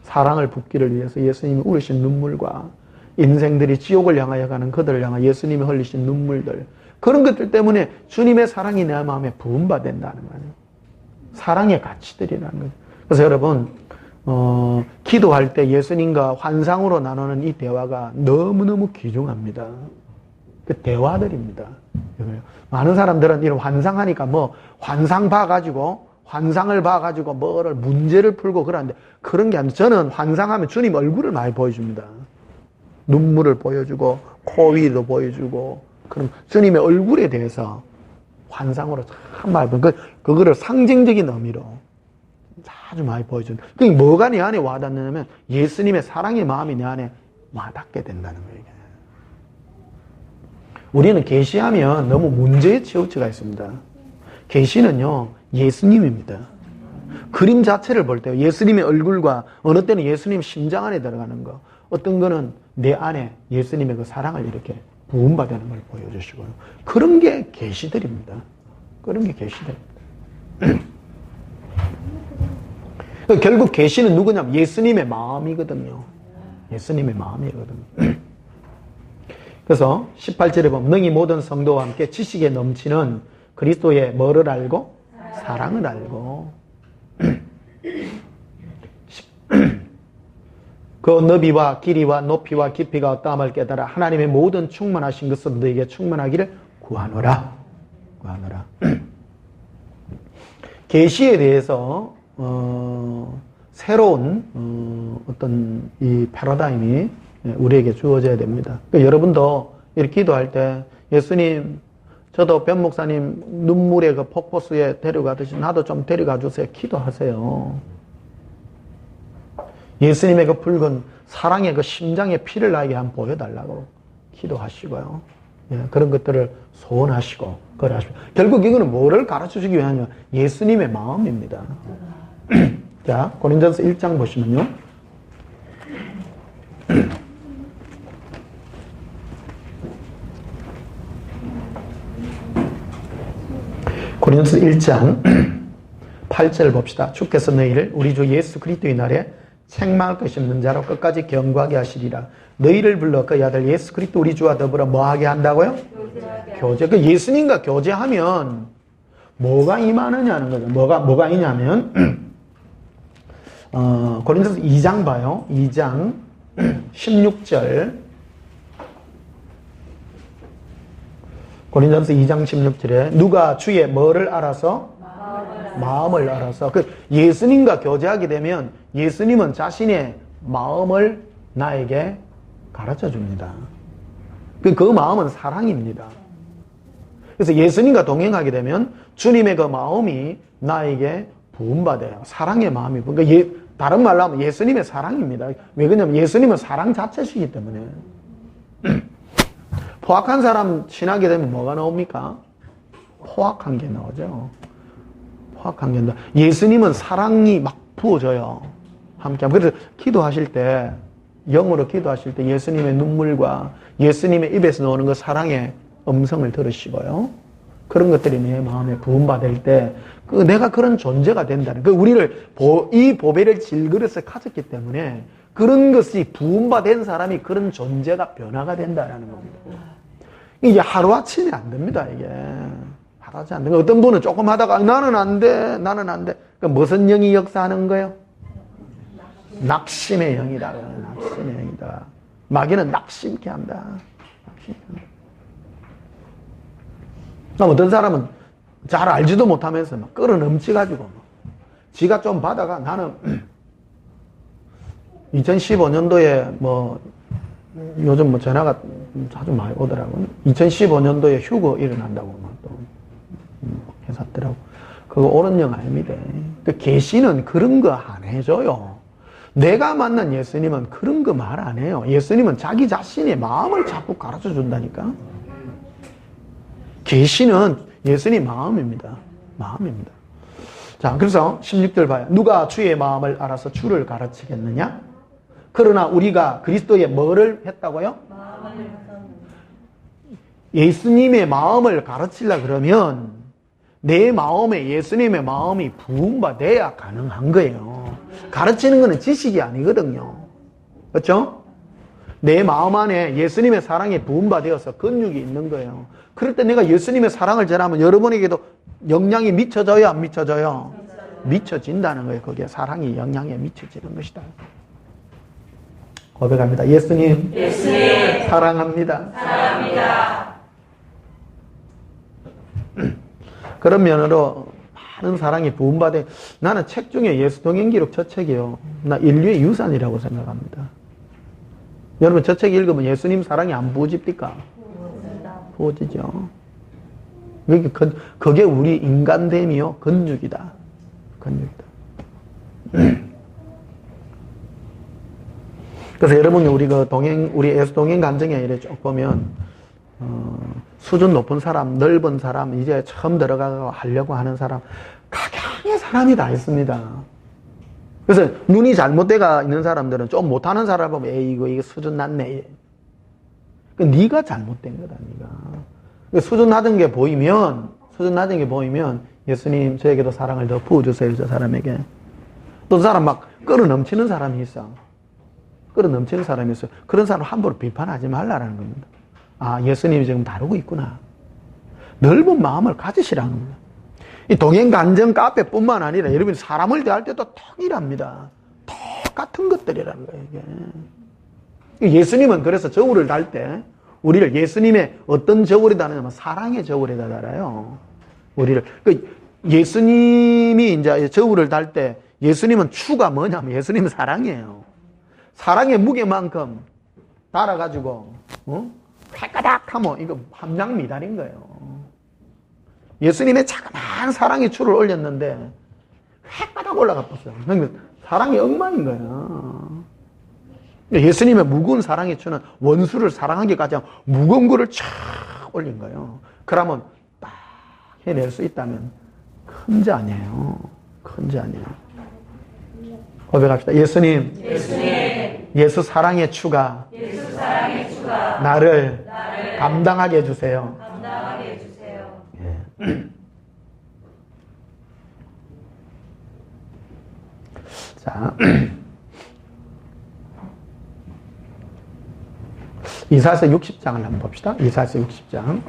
사랑을 붓기를 위해서 예수님이 울으신 눈물과 인생들이 지옥을 향하여 가는 그들을 향해 예수님이 흘리신 눈물들, 그런 것들 때문에 주님의 사랑이 내 마음에 부음받는다는 거예요. 사랑의 가치들이라는 거죠. 그래서 여러분, 기도할 때 예수님과 환상으로 나누는 이 대화가 너무너무 귀중합니다. 그 대화들입니다. 많은 사람들은 이런 환상하니까 환상을 봐가지고 뭐를 문제를 풀고 그러는데, 그런 게 아니라 저는 환상하면 주님 얼굴을 많이 보여줍니다. 눈물을 보여주고, 코 위도 보여주고, 그럼 주님의 얼굴에 대해서 환상으로 참 많이 보여주고, 그거를 상징적인 의미로 아주 많이 보여주는. 그게 뭐가 내 안에 와닿느냐면 예수님의 사랑의 마음이 내 안에 와닿게 된다는 거예요. 우리는 계시하면 너무 문제에 치우쳐가 있습니다. 계시는요, 예수님입니다. 그림 자체를 볼 때 예수님의 얼굴과 어느 때는 예수님 심장 안에 들어가는 거, 어떤 거는 내 안에 예수님의 그 사랑을 이렇게 부음받는 걸 보여주시고요. 그런 게 계시들입니다. 그런 게 계시들입니다. 결국 계시는 누구냐면 예수님의 마음이거든요. 예수님의 마음이거든요. 그래서 18절에 보면 능히 모든 성도와 함께 지식에 넘치는 그리스도의 뭐를 알고? 사랑을 알고 그 너비와 길이와 높이와 깊이가 어떠함을 깨달아 하나님의 모든 충만하신 것은 너에게 충만하기를 구하노라. 구하노라. 계시에 대해서 새로운 어떤 이 패러다임이 우리에게 주어져야 됩니다. 그러니까 여러분도 이렇게 기도할 때 예수님, 저도 변 목사님 눈물의 그 폭포수에 데려가듯이 나도 좀 데려가 주세요. 기도하세요. 예수님의 그 붉은 사랑의 그 심장의 피를 나에게 한번 보여달라고 기도하시고요. 예, 그런 것들을 소원하시고 그러하시고 결국 이거는 뭐를 가르쳐주기 위하냐? 예수님의 마음입니다. 자, 고린도전서 1장 보시면요. 고린도전서 1장 8절 봅시다. 주께서 너희를 우리 주 예수 그리스도의 날에 책망할 것이 없는 자로 끝까지 견고하게 하시리라. 너희를 불러 그 아들 예수 그리스도 우리 주와 더불어 뭐하게 한다고요? 교제. 그 예수님과 교제하면 뭐가 임하느냐는 거죠. 뭐가 있냐면 고린도서 2장 봐요. 2장 16절. 고린도서 2장 16절에 누가 주의 뭐를 알아서? 마음을 알아서. 그 예수님과 교제하게 되면 예수님은 자신의 마음을 나에게 가르쳐 줍니다. 그 마음은 사랑입니다. 그래서 예수님과 동행하게 되면 주님의 그 마음이 나에게 부음받아요. 사랑의 마음이. 그러니까 다른 말로 하면 예수님의 사랑입니다. 왜 그러냐면 예수님은 사랑 자체시기 때문에. 포악한 사람 친하게 되면 뭐가 나옵니까? 포악한 게 나오죠. 포악한 게 나온다. 예수님은 사랑이 막 부어져요. 함께. 그래서 기도하실 때, 영으로 기도하실 때 예수님의 눈물과 예수님의 입에서 나오는 그 사랑의 음성을 들으시고요. 그런 것들이 내 마음에 부음받을 때, 내가 그런 존재가 된다는, 우리를, 이 보배를 질그릇에 가졌기 때문에 그런 것이 부음받은 사람이 그런 존재가 변화가 된다는 겁니다. 이게 하루아침에 안 됩니다, 이게. 하루아침에 안 됩니다. 어떤 분은 조금 하다가 나는 안 돼. 그러니까 무슨 영이 역사하는 거예요? 낙심의 영이다. 낙심의 영이다. 마귀는 낙심케 한다. 어떤 사람은 잘 알지도 못하면서 막 끌어넘치가지고 지가 좀 받아가 나는 2015년도에 요즘 전화가 자주 많이 오더라고요. 2015년도에 휴거 일어난다고 또 회사더라고. 그거 옳은 영 아닙니다. 그 계시는 그런 거 안 해줘요. 내가 만난 예수님은 그런 거 말 안 해요. 예수님은 자기 자신의 마음을 자꾸 가르쳐 준다니까. 계시는 예수님 마음입니다. 마음입니다. 자, 그래서 16절 봐요. 누가 주의 마음을 알아서 주를 가르치겠느냐? 그러나 우리가 그리스도의 뭐를 했다고요? 예수님의 마음을 가르치려 그러면 내 마음에 예수님의 마음이 부음받아야 가능한 거예요. 가르치는 거는 지식이 아니거든요. 그렇죠? 내 마음 안에 예수님의 사랑이 부음받아서 근육이 있는 거예요. 그럴 때 내가 예수님의 사랑을 전하면 여러분에게도 영향이 미쳐져요? 안 미쳐져요? 미쳐진다는 거예요. 거기에 사랑이 영향에 미쳐지는 것이다. 고백합니다. 예수님, 사랑합니다. 사랑합니다. 그런 면으로 많은 사랑이 부음받아. 나는 책 중에 예수 동행기록 저 책이요. 나 인류의 유산이라고 생각합니다. 여러분 저 책 읽으면 예수님 사랑이 안 부어집니까? 부어지죠. 그게 우리 인간됨이요. 근육이다. 근육이다. 그래서 여러분이 우리 예수 동행 간증에 이래 쭉 보면, 수준 높은 사람, 넓은 사람, 이제 처음 들어가고 하려고 하는 사람, 세상에 사람이 다 있습니다. 그래서 눈이 잘못돼가 있는 사람들은 좀 못하는 사람 보면 에이 이거 수준 낮네. 네가 잘못된 거다. 네가 수준 낮은 게 보이면 예수님 저에게도 사랑을 더 부어주세요. 저 사람에게. 또 그 사람 막 끌어넘치는 사람이 있어. 끌어넘치는 사람이 있어요. 그런 사람 함부로 비판하지 말라라는 겁니다. 아, 예수님이 지금 다루고 있구나. 넓은 마음을 가지시라는 겁니다. 이 동행간정 카페뿐만 아니라 여러분이 사람을 대할 때도 통일합니다. 똑같은 것들이라는 거예요, 이게. 예수님은 그래서 저울을 달 때 우리를 예수님의 어떤 저울에 다느냐면 사랑의 저울에다 달아요. 우리를. 예수님이 이제 저울을 달 때 예수님은 추가 뭐냐면 예수님은 사랑이에요. 사랑의 무게만큼 달아가지고, 획가닥 하면 이거 함량미달인 거예요. 예수님의 자그마한 사랑의 추를 올렸는데, 획가닥 올라가 버렸어요. 그러니까 사랑이 엉망인 거예요. 예수님의 무거운 사랑의 추는 원수를 사랑하기까지 하면 무거운 거를 쫙 올린 거예요. 그러면 딱 해낼 수 있다면 큰 죄 아니에요. 큰 죄 아니에요. 고백합시다. 예수님. 예수 사랑의 추가. 나를 감당하게 해주세요. 예. 자. 이사야서 60장을 한번 봅시다. 이사야서 60장.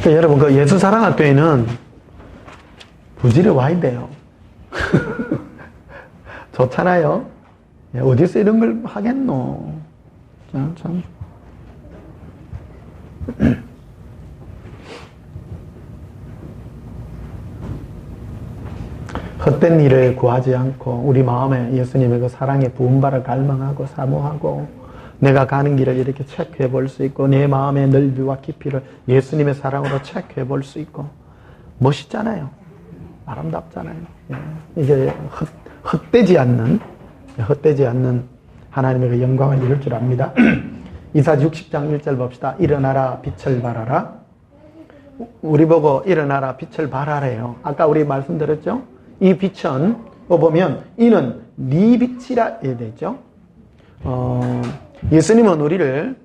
그러니까 여러분, 그 예수 사랑학교에는 부지런히 와야 돼요. 좋잖아요. 어디서 이런 걸 하겠노. 참. 헛된 일을 구하지 않고 우리 마음에 예수님의 그 사랑의 부음바를 갈망하고 사모하고 내가 가는 길을 이렇게 체크해 볼 수 있고 내 마음의 넓이와 깊이를 예수님의 사랑으로 체크해 볼 수 있고 멋있잖아요. 아름답잖아요. 이게 헛되지 않는 하나님의 그 영광을 이룰 줄 압니다. 이사야 60장 1절 봅시다. 일어나라 빛을 발하라. 우리 보고 일어나라 빛을 발하래요. 아까 우리 말씀드렸죠? 이 빛은 보면 이는 네 빛이라 해야 되죠. 예수님은 우리를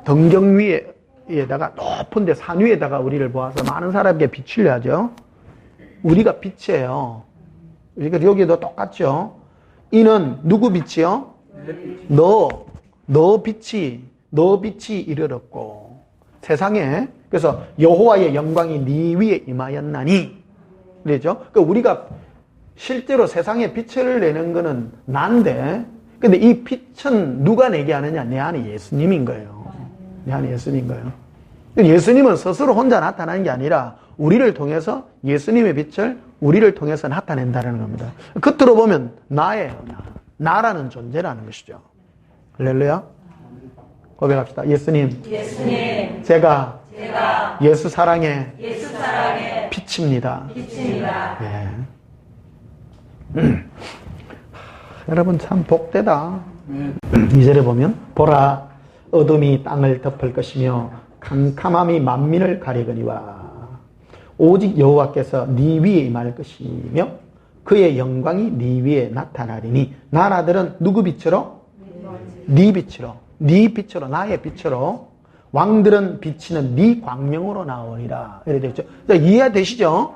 등경 위에다가 높은 데 산 위에다가 우리를 보아서 많은 사람에게 비추려 하죠. 우리가 빛이에요. 그러니까 여기도 똑같죠. 이는 누구 빛이요? 너 빛이 이르렀고 세상에 그래서 여호와의 영광이 네 위에 임하였나니 그러죠. 그러니까 우리가 실제로 세상에 빛을 내는 거는 난데 근데 이 빛은 누가 내게 하느냐? 내 안에 예수님인 거예요. 내 안에 예수님인 거예요. 예수님은 스스로 혼자 나타나는 게 아니라 우리를 통해서 예수님의 빛을 우리를 통해서 나타낸다는 겁니다. 겉으로 보면 나예요. 나라는 존재라는 것이죠. 할렐루야. 고백합시다. 예수님. 제가 예수 사랑의 빛입니다. 예. 여러분 참 복되다. 2절에 보면 보라 어둠이 땅을 덮을 것이며 캄캄함이 만민을 가리거니와 오직 여호와께서 네 위에 임할 것이며 그의 영광이 네 위에 나타나리니 나라들은 누구 빛으로? 네 빛으로. 네 빛으로 나의 빛으로 왕들은 비치는 네 광명으로 나오리라. 이렇게 되죠. 이해되시죠?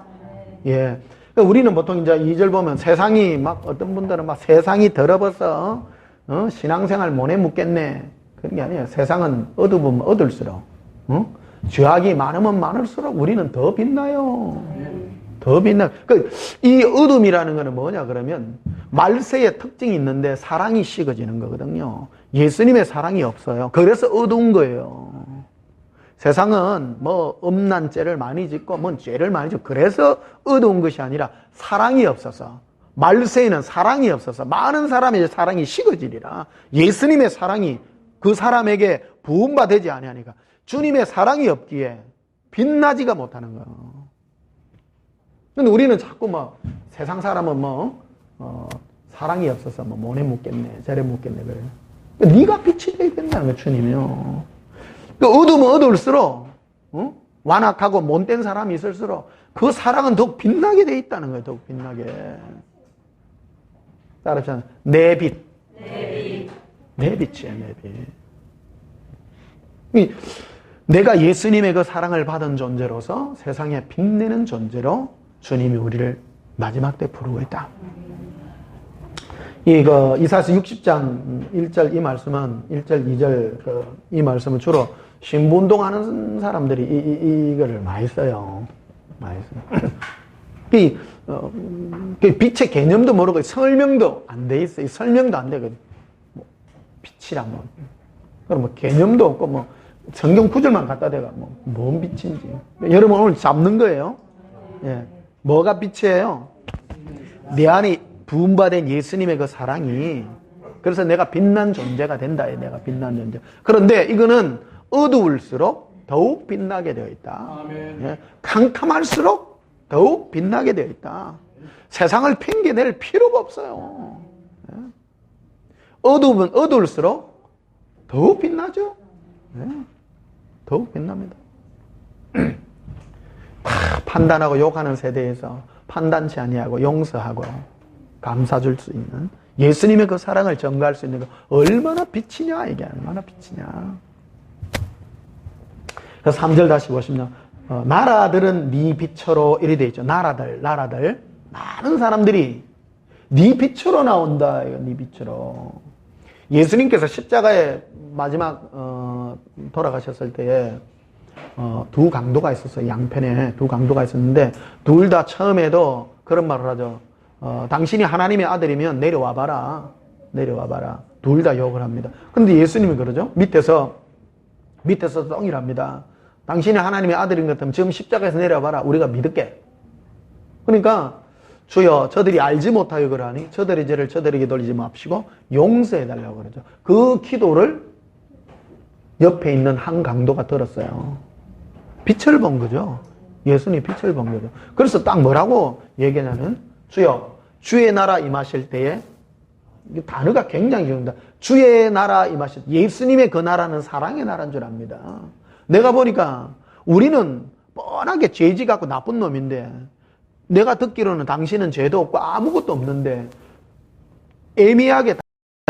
예. 우리는 보통 이제 2절 보면 세상이 막 어떤 분들은 막 세상이 더러워서 신앙생활 못해 묻겠네. 그런 게 아니에요. 세상은 어두우면 어둘수록 죄악이 많으면 많을수록 우리는 더 빛나요. 더 빛나. 이 어둠이라는 거는 뭐냐 그러면 말세의 특징이 있는데 사랑이 식어지는 거거든요. 예수님의 사랑이 없어요. 그래서 어두운 거예요. 세상은 뭐 음란 죄를 많이 짓고 뭔 죄를 많이 짓고 그래서 어두운 것이 아니라 사랑이 없어서 말세에는 사랑이 없어서 많은 사람의 사랑이 식어지리라. 예수님의 사랑이 그 사람에게 부음받지 아니하니까 주님의 사랑이 없기에 빛나지가 못하는 거예요. 근데 우리는 자꾸 뭐 세상 사람은 사랑이 없어서 뭐에 묻겠네, 저래 묻겠네 그래요. 네가 빛이 되어야 된다는 거예요, 주님이요. 어두우면 어두울수록 완악하고 못된 사람이 있을수록 그 사랑은 더욱 빛나게 되어 있다는 거예요. 더욱 빛나게. 따라서 내 빛. 내 빛이에요. 내 빛. 내가 예수님의 그 사랑을 받은 존재로서 세상에 빛내는 존재로 주님이 우리를 마지막 때 부르고 있다. 이사야서 60장 1절 이 말씀은 1절 2절 이 말씀은 주로 신분운동하는 사람들이 이거를 많이 써요. 많이 써요. 빛의 개념도 모르고 설명도 안 돼 있어요. 설명도 안 되거든요. 빛이란 뭐 그럼 뭐 개념도 없고 뭐 성경 구절만 갖다 대가 뭔 빛인지. 여러분 오늘 잡는 거예요. 예. 뭐가 빛이에요? 내 안에 부음받은 예수님의 그 사랑이, 그래서 내가 빛난 존재가 된다. 내가 빛난 존재. 그런데 이거는 어두울수록 더욱 빛나게 되어 있다. 예. 캄캄할수록 더욱 빛나게 되어 있다. 세상을 핑계낼 필요가 없어요. 예. 어두우면 어두울수록 더욱 빛나죠. 예. 더욱 빛납니다. 판단하고 욕하는 세대에서 판단치 아니하고 용서하고 감사줄 수 있는 예수님의 그 사랑을 전가할 수 있는 거 얼마나 빛이냐, 이게 얼마나 빛이냐. 그래서 3절 다시 보시면 나라들은 네 빛으로 이래 돼 있죠. 나라들 많은 사람들이 네 빛으로 나온다. 이거 네 빛으로. 예수님께서 십자가에 마지막 돌아가셨을 때에 두 강도가 있었어요. 양편에 두 강도가 있었는데 둘 다 처음에도 그런 말을 하죠. 당신이 하나님의 아들이면 내려와봐라. 둘 다 욕을 합니다. 그런데 예수님이 그러죠. 밑에서 똥이랍니다. 당신이 하나님의 아들인 것 같으면 지금 십자가에서 내려와봐라. 우리가 믿을게. 그러니까 주여 저들이 알지 못하여 그러하니 저들의 죄를 저들에게 돌리지 맙시고 용서해달라고 그러죠. 그 기도를 옆에 있는 한 강도가 들었어요. 빛을 본 거죠. 예수님이 빛을 본 거죠. 그래서 딱 뭐라고 얘기하냐면 주여 주의 나라 임하실 때에, 이 단어가 굉장히 중요합니다. 주의 나라 임하실 때, 예수님의 그 나라는 사랑의 나라인 줄 압니다. 내가 보니까 우리는 뻔하게 죄지 갖고 나쁜 놈인데, 내가 듣기로는 당신은 죄도 없고 아무것도 없는데 애매하게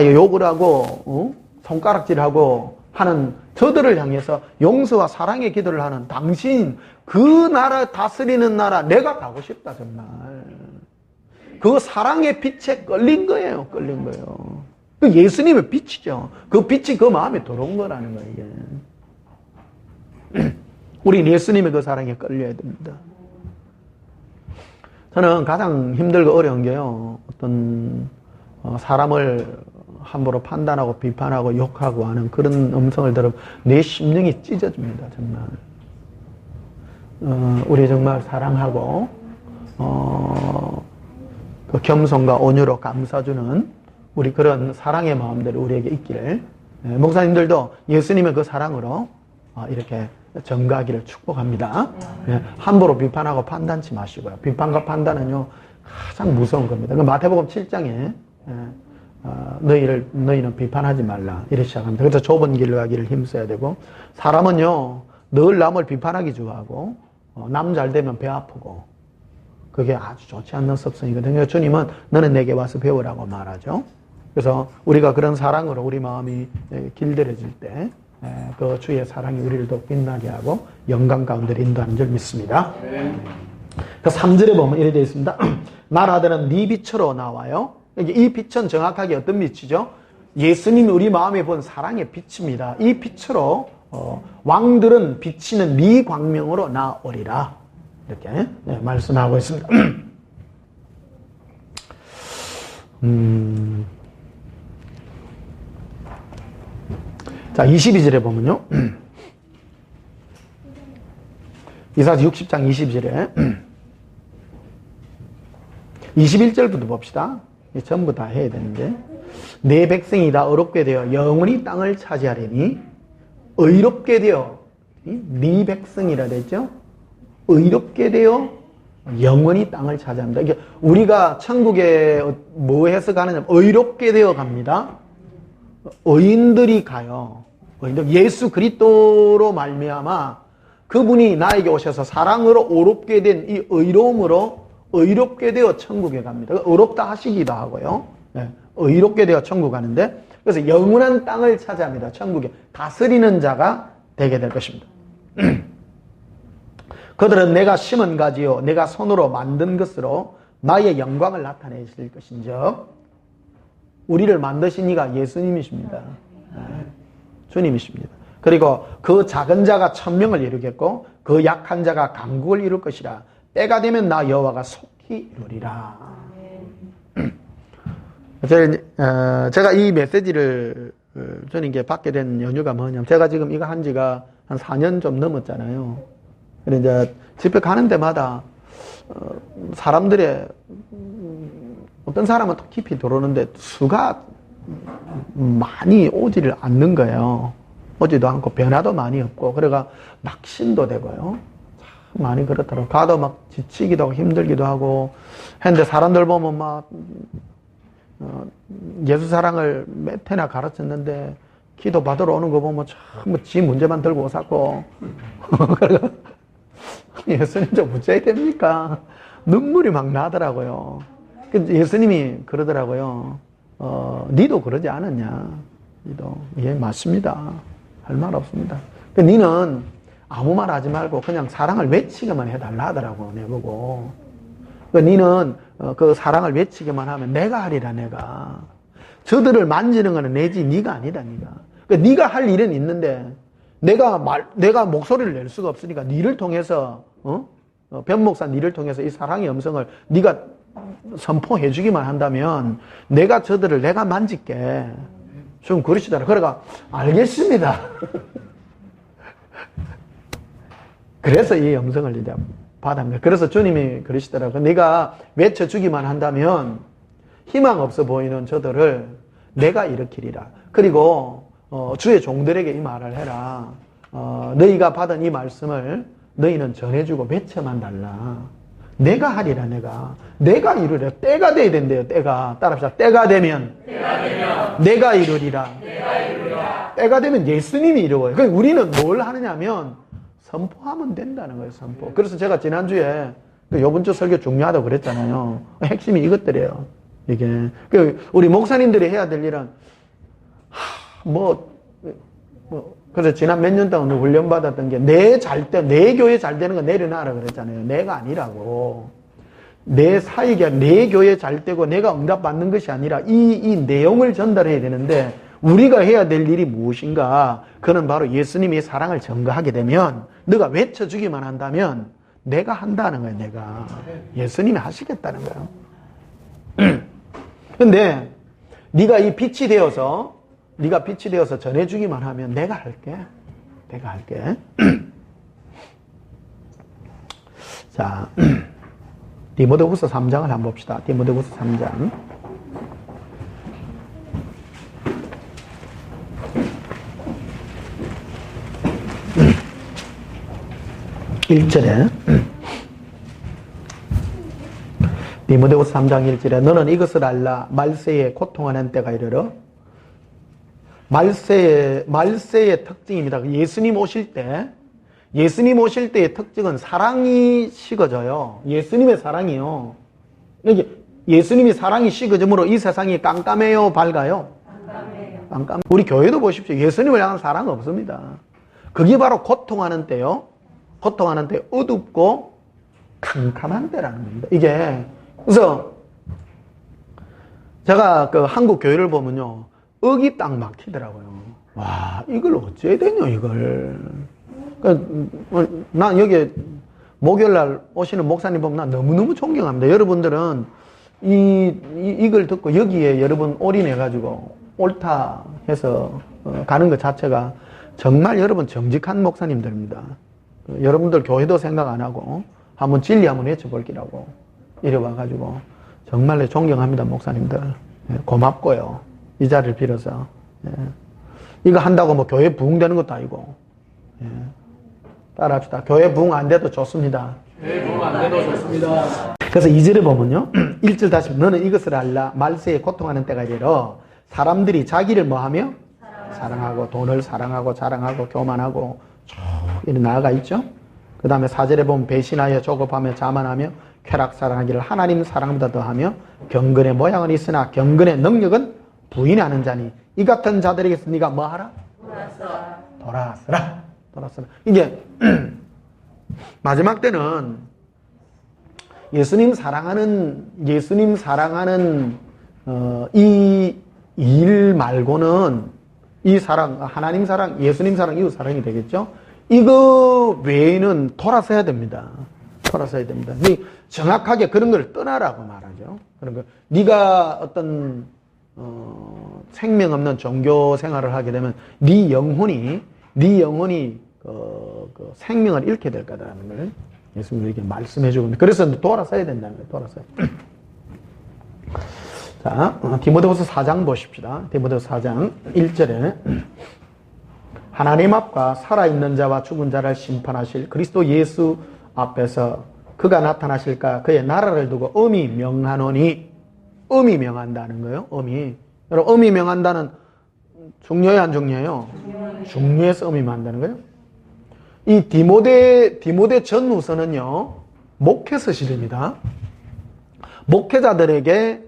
욕을 하고 손가락질하고 하는 저들을 향해서 용서와 사랑의 기도를 하는 당신, 그 나라 다스리는 나라 내가 가고 싶다. 정말 그 사랑의 빛에 끌린 거예요. 그 예수님의 빛이죠. 그 빛이 그 마음에 들어온 거라는 거예요. 이게. 우리 예수님의 그 사랑에 끌려야 됩니다. 저는 가장 힘들고 어려운 게요, 어떤 사람을 함부로 판단하고 비판하고 욕하고 하는 그런 음성을 들으면 내 심령이 찢어집니다. 정말. 우리 정말 사랑하고 그 겸손과 온유로 감싸주는 우리 그런 사랑의 마음들이 우리에게 있기를, 목사님들도 예수님의 그 사랑으로 이렇게 전가하기를 축복합니다. 함부로 비판하고 판단치 마시고요. 비판과 판단은요 가장 무서운 겁니다. 마태복음 7장에 너희는 비판하지 말라 이렇게 시작합니다. 그래서 좁은 길로 가기를 힘써야 되고, 사람은요 늘 남을 비판하기 좋아하고 남 잘 되면 배 아프고, 그게 아주 좋지 않는 습성이거든요. 주님은 너는 내게 와서 배우라고 말하죠. 그래서 우리가 그런 사랑으로 우리 마음이 길들여질 때 그 주의 사랑이 우리를 더 빛나게 하고 영광 가운데 인도하는 줄 믿습니다. 그 3절에 보면 이렇게 되어 있습니다. 나라들은 네 빛으로 나와요. 이 빛은 정확하게 어떤 빛이죠? 예수님이 우리 마음에 본 사랑의 빛입니다. 이 빛으로 왕들은 비치는 네 광명으로 나오리라. 이렇게 말씀하고 있습니다. 자, 22절에 보면요. 이사야서 60장 22절에 21절부터 봅시다. 전부 다 해야 되는데, 내 백성이 다 어렵게 되어 영원히 땅을 차지하리니, 의롭게 되어, 네 백성이라 됐죠? 의롭게 되어 영원히 땅을 차지합니다. 이게 우리가 천국에 뭐 해서 가느냐? 의롭게 되어 갑니다. 의인들이 가요. 의인들, 예수 그리스도로 말미암아 그분이 나에게 오셔서 사랑으로 의롭게 된 이 의로움으로 의롭게 되어 천국에 갑니다. 의롭다 하시기도 하고요. 네, 의롭게 되어 천국 가는데, 그래서 영원한 땅을 차지합니다. 천국에 다스리는 자가 되게 될 것입니다. 그들은 내가 심은 가지요 내가 손으로 만든 것으로 나의 영광을 나타내실 것인즉, 우리를 만드신 이가 예수님이십니다. 네, 주님이십니다. 그리고 그 작은 자가 천명을 이루겠고 그 약한 자가 강국을 이룰 것이라. 때가 되면 나 여호와가 속히 이루리라. 제가 이 메시지를 주님께 받게 된 연유가 뭐냐면, 제가 지금 이거 한 지가 한 4년 좀 넘었잖아요. 그래서 이제 집회 가는 데마다 사람들의 어떤 사람은 더 깊이 들어오는데 수가 많이 오지를 않는 거예요. 오지도 않고 변화도 많이 없고, 그래가 낙심도 되고요. 참 많이 그렇더라고요. 가도 막 지치기도 하고 힘들기도 하고 했는데, 사람들 보면 막 예수 사랑을 몇 해나 가르쳤는데 기도 받으러 오는 거 보면 참 지 문제만 들고 오사고 그래서 예수님 좀 어째야 됩니까? 눈물이 막 나더라고요. 예수님이 그러더라고요. 니도 그러지 않았냐? 니도. 예, 맞습니다. 할 말 없습니다. 니는 아무 말 하지 말고 그냥 사랑을 외치기만 해달라 하더라고, 내보고. 니는 그 사랑을 외치기만 하면 내가 하리라, 내가. 저들을 만지는 거는 내지 니가 아니다, 니가. 니가 할 일은 있는데 내가 목소리를 낼 수가 없으니까 니를 통해서, 변 목사 니를 통해서 이 사랑의 음성을 니가 선포해 주기만 한다면 내가 저들을 내가 만질게. 좀 그러시더라. 그래가 알겠습니다. 그래서 이 음성을 이제 받은 거예요. 그래서 주님이 그러시더라고요. 네가 외쳐주기만 한다면 희망 없어 보이는 저들을 내가 일으키리라. 그리고 주의 종들에게 이 말을 해라. 너희가 받은 이 말씀을 너희는 전해주고 외쳐만 달라. 내가 하리라. 내가 이루리라. 때가 돼야 된대요. 때가. 따라합시다. 때가 되면 내가 이루리라. 때가 되면 예수님이 이루어요. 그러니까 우리는 뭘 하느냐면 선포하면 된다는 거예요. 선포. 그래서 제가 지난주에 요번 주 설교 중요하다고 그랬잖아요. 핵심이 이것들이에요. 이게 우리 목사님들이 해야 될 일은 그래서 지난 몇 년 동안 훈련받았던 게 내 교회 잘 되는 거 내려놔라 그랬잖아요. 내가 아니라고. 내 사역이 내 교회 잘 되고 내가 응답받는 것이 아니라 이 내용을 전달해야 되는데, 우리가 해야 될 일이 무엇인가? 그는 바로 예수님의 사랑을 전가하게 되면, 너가 외쳐주기만 한다면 내가 한다는 거예요. 내가. 예수님이 하시겠다는 거예요. 근데 네가 빛이 되어서 전해주기만 하면 내가 할게. 자, 디모데후서 3장을 한번 봅시다. 디모데후서 3장. 1절에 디모데후서 3장 1절에 너는 이것을 알라. 말세에 고통하는 때가 이르러. 말세의 특징입니다. 예수님 오실 때의 특징은 사랑이 식어져요. 예수님의 사랑이요. 예수님이 사랑이 식어짐으로 이 세상이 깜깜해요, 밝아요? 깜깜해요. 우리 교회도 보십시오. 예수님을 향한 사랑 없습니다. 그게 바로 고통하는 때요. 고통하는 때 어둡고 캄캄한 때라는 겁니다. 이게 그래서 제가 한국 교회를 보면요, 억이 딱 막히더라고요. 와, 이걸 어째야 되냐, 이걸. 난 여기 목요일날 오시는 목사님 보면 난 너무너무 존경합니다. 여러분들은 이걸 듣고 여기에 여러분 올인해가지고 옳다 해서 가는 것 자체가 정말 여러분 정직한 목사님들입니다. 여러분들 교회도 생각 안 하고 한번 진리 한번 외쳐볼기라고 이래 와가지고 정말 존경합니다, 목사님들. 고맙고요. 이 자리를 빌어서. 이거 한다고 뭐 교회 부흥되는 것도 아니고. 따라합시다. 교회 부흥 안 돼도 좋습니다. 네, 보면 안 돼도 좋습니다. 그래서 2절에 보면요. 1절 다시 너는 이것을 알라. 말세에 고통하는 때가 이르러 사람들이 자기를 뭐하며? 사랑하고 돈을 사랑하고 자랑하고 교만하고 쭉 이렇게 나아가 있죠. 그 다음에 4절에 보면 배신하여 조급하며 자만하며 쾌락 사랑하기를 하나님 사랑보다 더하며 경건의 모양은 있으나 경건의 능력은 부인하는 자니 이 같은 자들에게서 네가 뭐하라? 돌아서라. 이게 마지막 때는 예수님 사랑하는 이 일 말고는 이 사랑, 하나님 사랑, 예수님 사랑, 이웃 사랑이 되겠죠? 이거 외에는 돌아서야 됩니다. 근데 정확하게 그런 걸 떠나라고 말하죠. 그런 거. 네가 어떤 생명 없는 종교 생활을 하게 되면 네 영혼이 그 생명을 잃게 될 거다라는 걸 예수님이 이렇게 말씀해 주고 있는데, 그래서 돌아서야 된다는 거예요. 돌아서야. 자, 디모데후서 4장 보십시다. 디모데후서 4장 1절에 하나님 앞과 살아있는 자와 죽은 자를 심판하실 그리스도 예수 앞에서 그가 나타나실까 그의 나라를 두고 엄히 명하노니, 엄히 명한다는 거예요. 여러분, 엄히 명한다는 중요해요, 안 중요해요? 중요해서 엄히 명한다는 거예요. 이 디모데 전후서는요, 목회서실입니다. 목회자들에게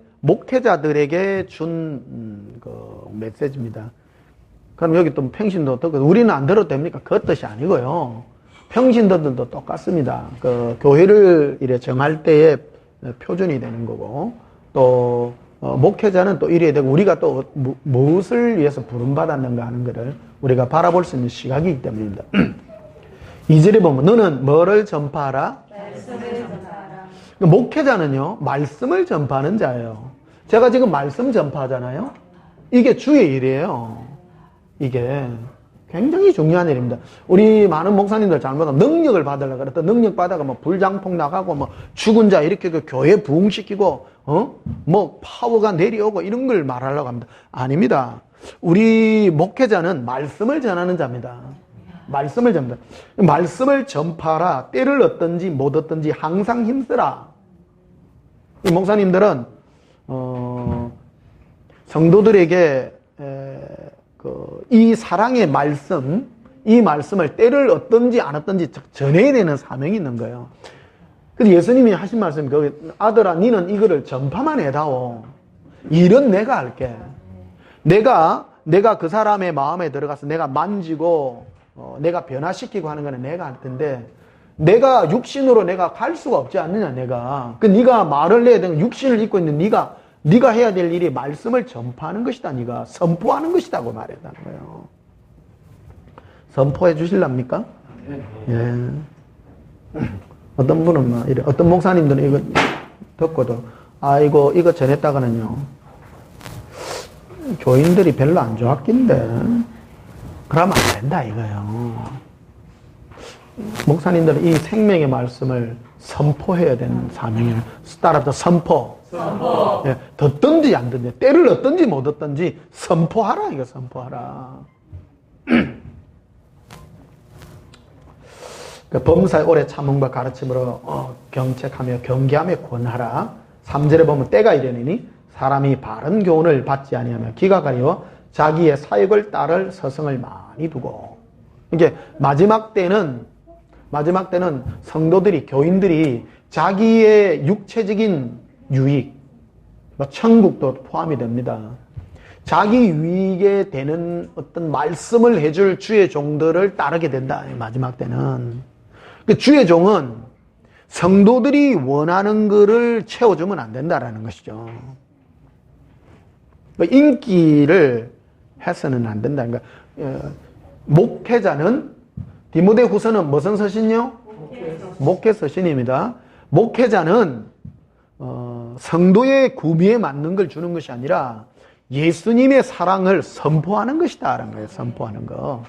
준 그 메시지입니다. 그럼 여기 또 평신도 어떻고, 우리는 안 들어도 됩니까? 그 뜻이 아니고요. 평신도들도 똑같습니다. 그 교회를 이래 정할 때의 표준이 되는 거고, 또 목회자는 또 이래야 되고, 우리가 또 무엇을 위해서 부름받았는가 하는 것을 우리가 바라볼 수 있는 시각이기 때문입니다. 2절에 보면 너는 뭐를 전파하라? 말씀을 전파하라. 목회자는요, 말씀을 전파하는 자예요. 제가 지금 말씀 전파하잖아요. 이게 주의 일이에요. 이게 굉장히 중요한 일입니다. 우리 많은 목사님들 잘못하면 능력을 받으려고 그랬다. 능력 받아가 뭐 불장풍 나가고 뭐 죽은 자 이렇게 그 교회 부흥시키고 뭐 파워가 내려오고 이런 걸 말하려고 합니다. 아닙니다. 우리 목회자는 말씀을 전하는 자입니다. 말씀을 전한다. 말씀을 전파하라. 때를 얻든지 못 얻든지 항상 힘쓰라. 이 목사님들은 성도들에게 이 사랑의 말씀, 이 말씀을 때를 얻든지 안 얻든지 전해야 되는 사명이 있는 거예요. 그래서 예수님이 하신 말씀이 거기 아들아 니는 이거를 전파만 해다오. 일은 내가 할게. 내가 그 사람의 마음에 들어가서 내가 만지고 내가 변화시키고 하는 거는 내가 할 텐데, 내가 육신으로 내가 갈 수가 없지 않느냐, 내가. 네가 말을 해야 되는 육신을 입고 있는 네가 해야 될 일이 말씀을 전파하는 것이다. 네가 선포하는 것이다고 말했다는 거예요. 선포해 주실랍니까? 예. 어떤 분은 어떤 목사님들은 이거 듣고도 이거 전했다가는요, 교인들이 별로 안 좋았긴데 그러면 안 된다 이거예요. 목사님들은 이 생명의 말씀을 선포해야 되는 사명이에요. 따라서 선포. 예, 듣든지 안 듣든지, 때를 얻든지 못 얻든지 선포하라, 이거 선포하라. 그 범사의 오래 참음과 가르침으로 경책하며 경계하며 권하라. 3절에 보면 때가 이르니 사람이 바른 교훈을 받지 아니하며 기가 가리워 자기의 사역을 따를 서성을 많이 두고. 이게 마지막 때는 성도들이, 교인들이 자기의 육체적인 유익, 천국도 포함이 됩니다. 자기 유익에 되는 어떤 말씀을 해줄 주의 종들을 따르게 된다. 마지막 때는. 주의 종은 성도들이 원하는 것을 채워주면 안 된다라는 것이죠. 인기를 해서는 안 된다. 그러니까 목회자는, 디모데후서는 무슨 서신요? 목회 서신입니다. 목회자는 성도의 구비에 맞는 걸 주는 것이 아니라 예수님의 사랑을 선포하는 것이다 라는 거예요. 선포하는 거.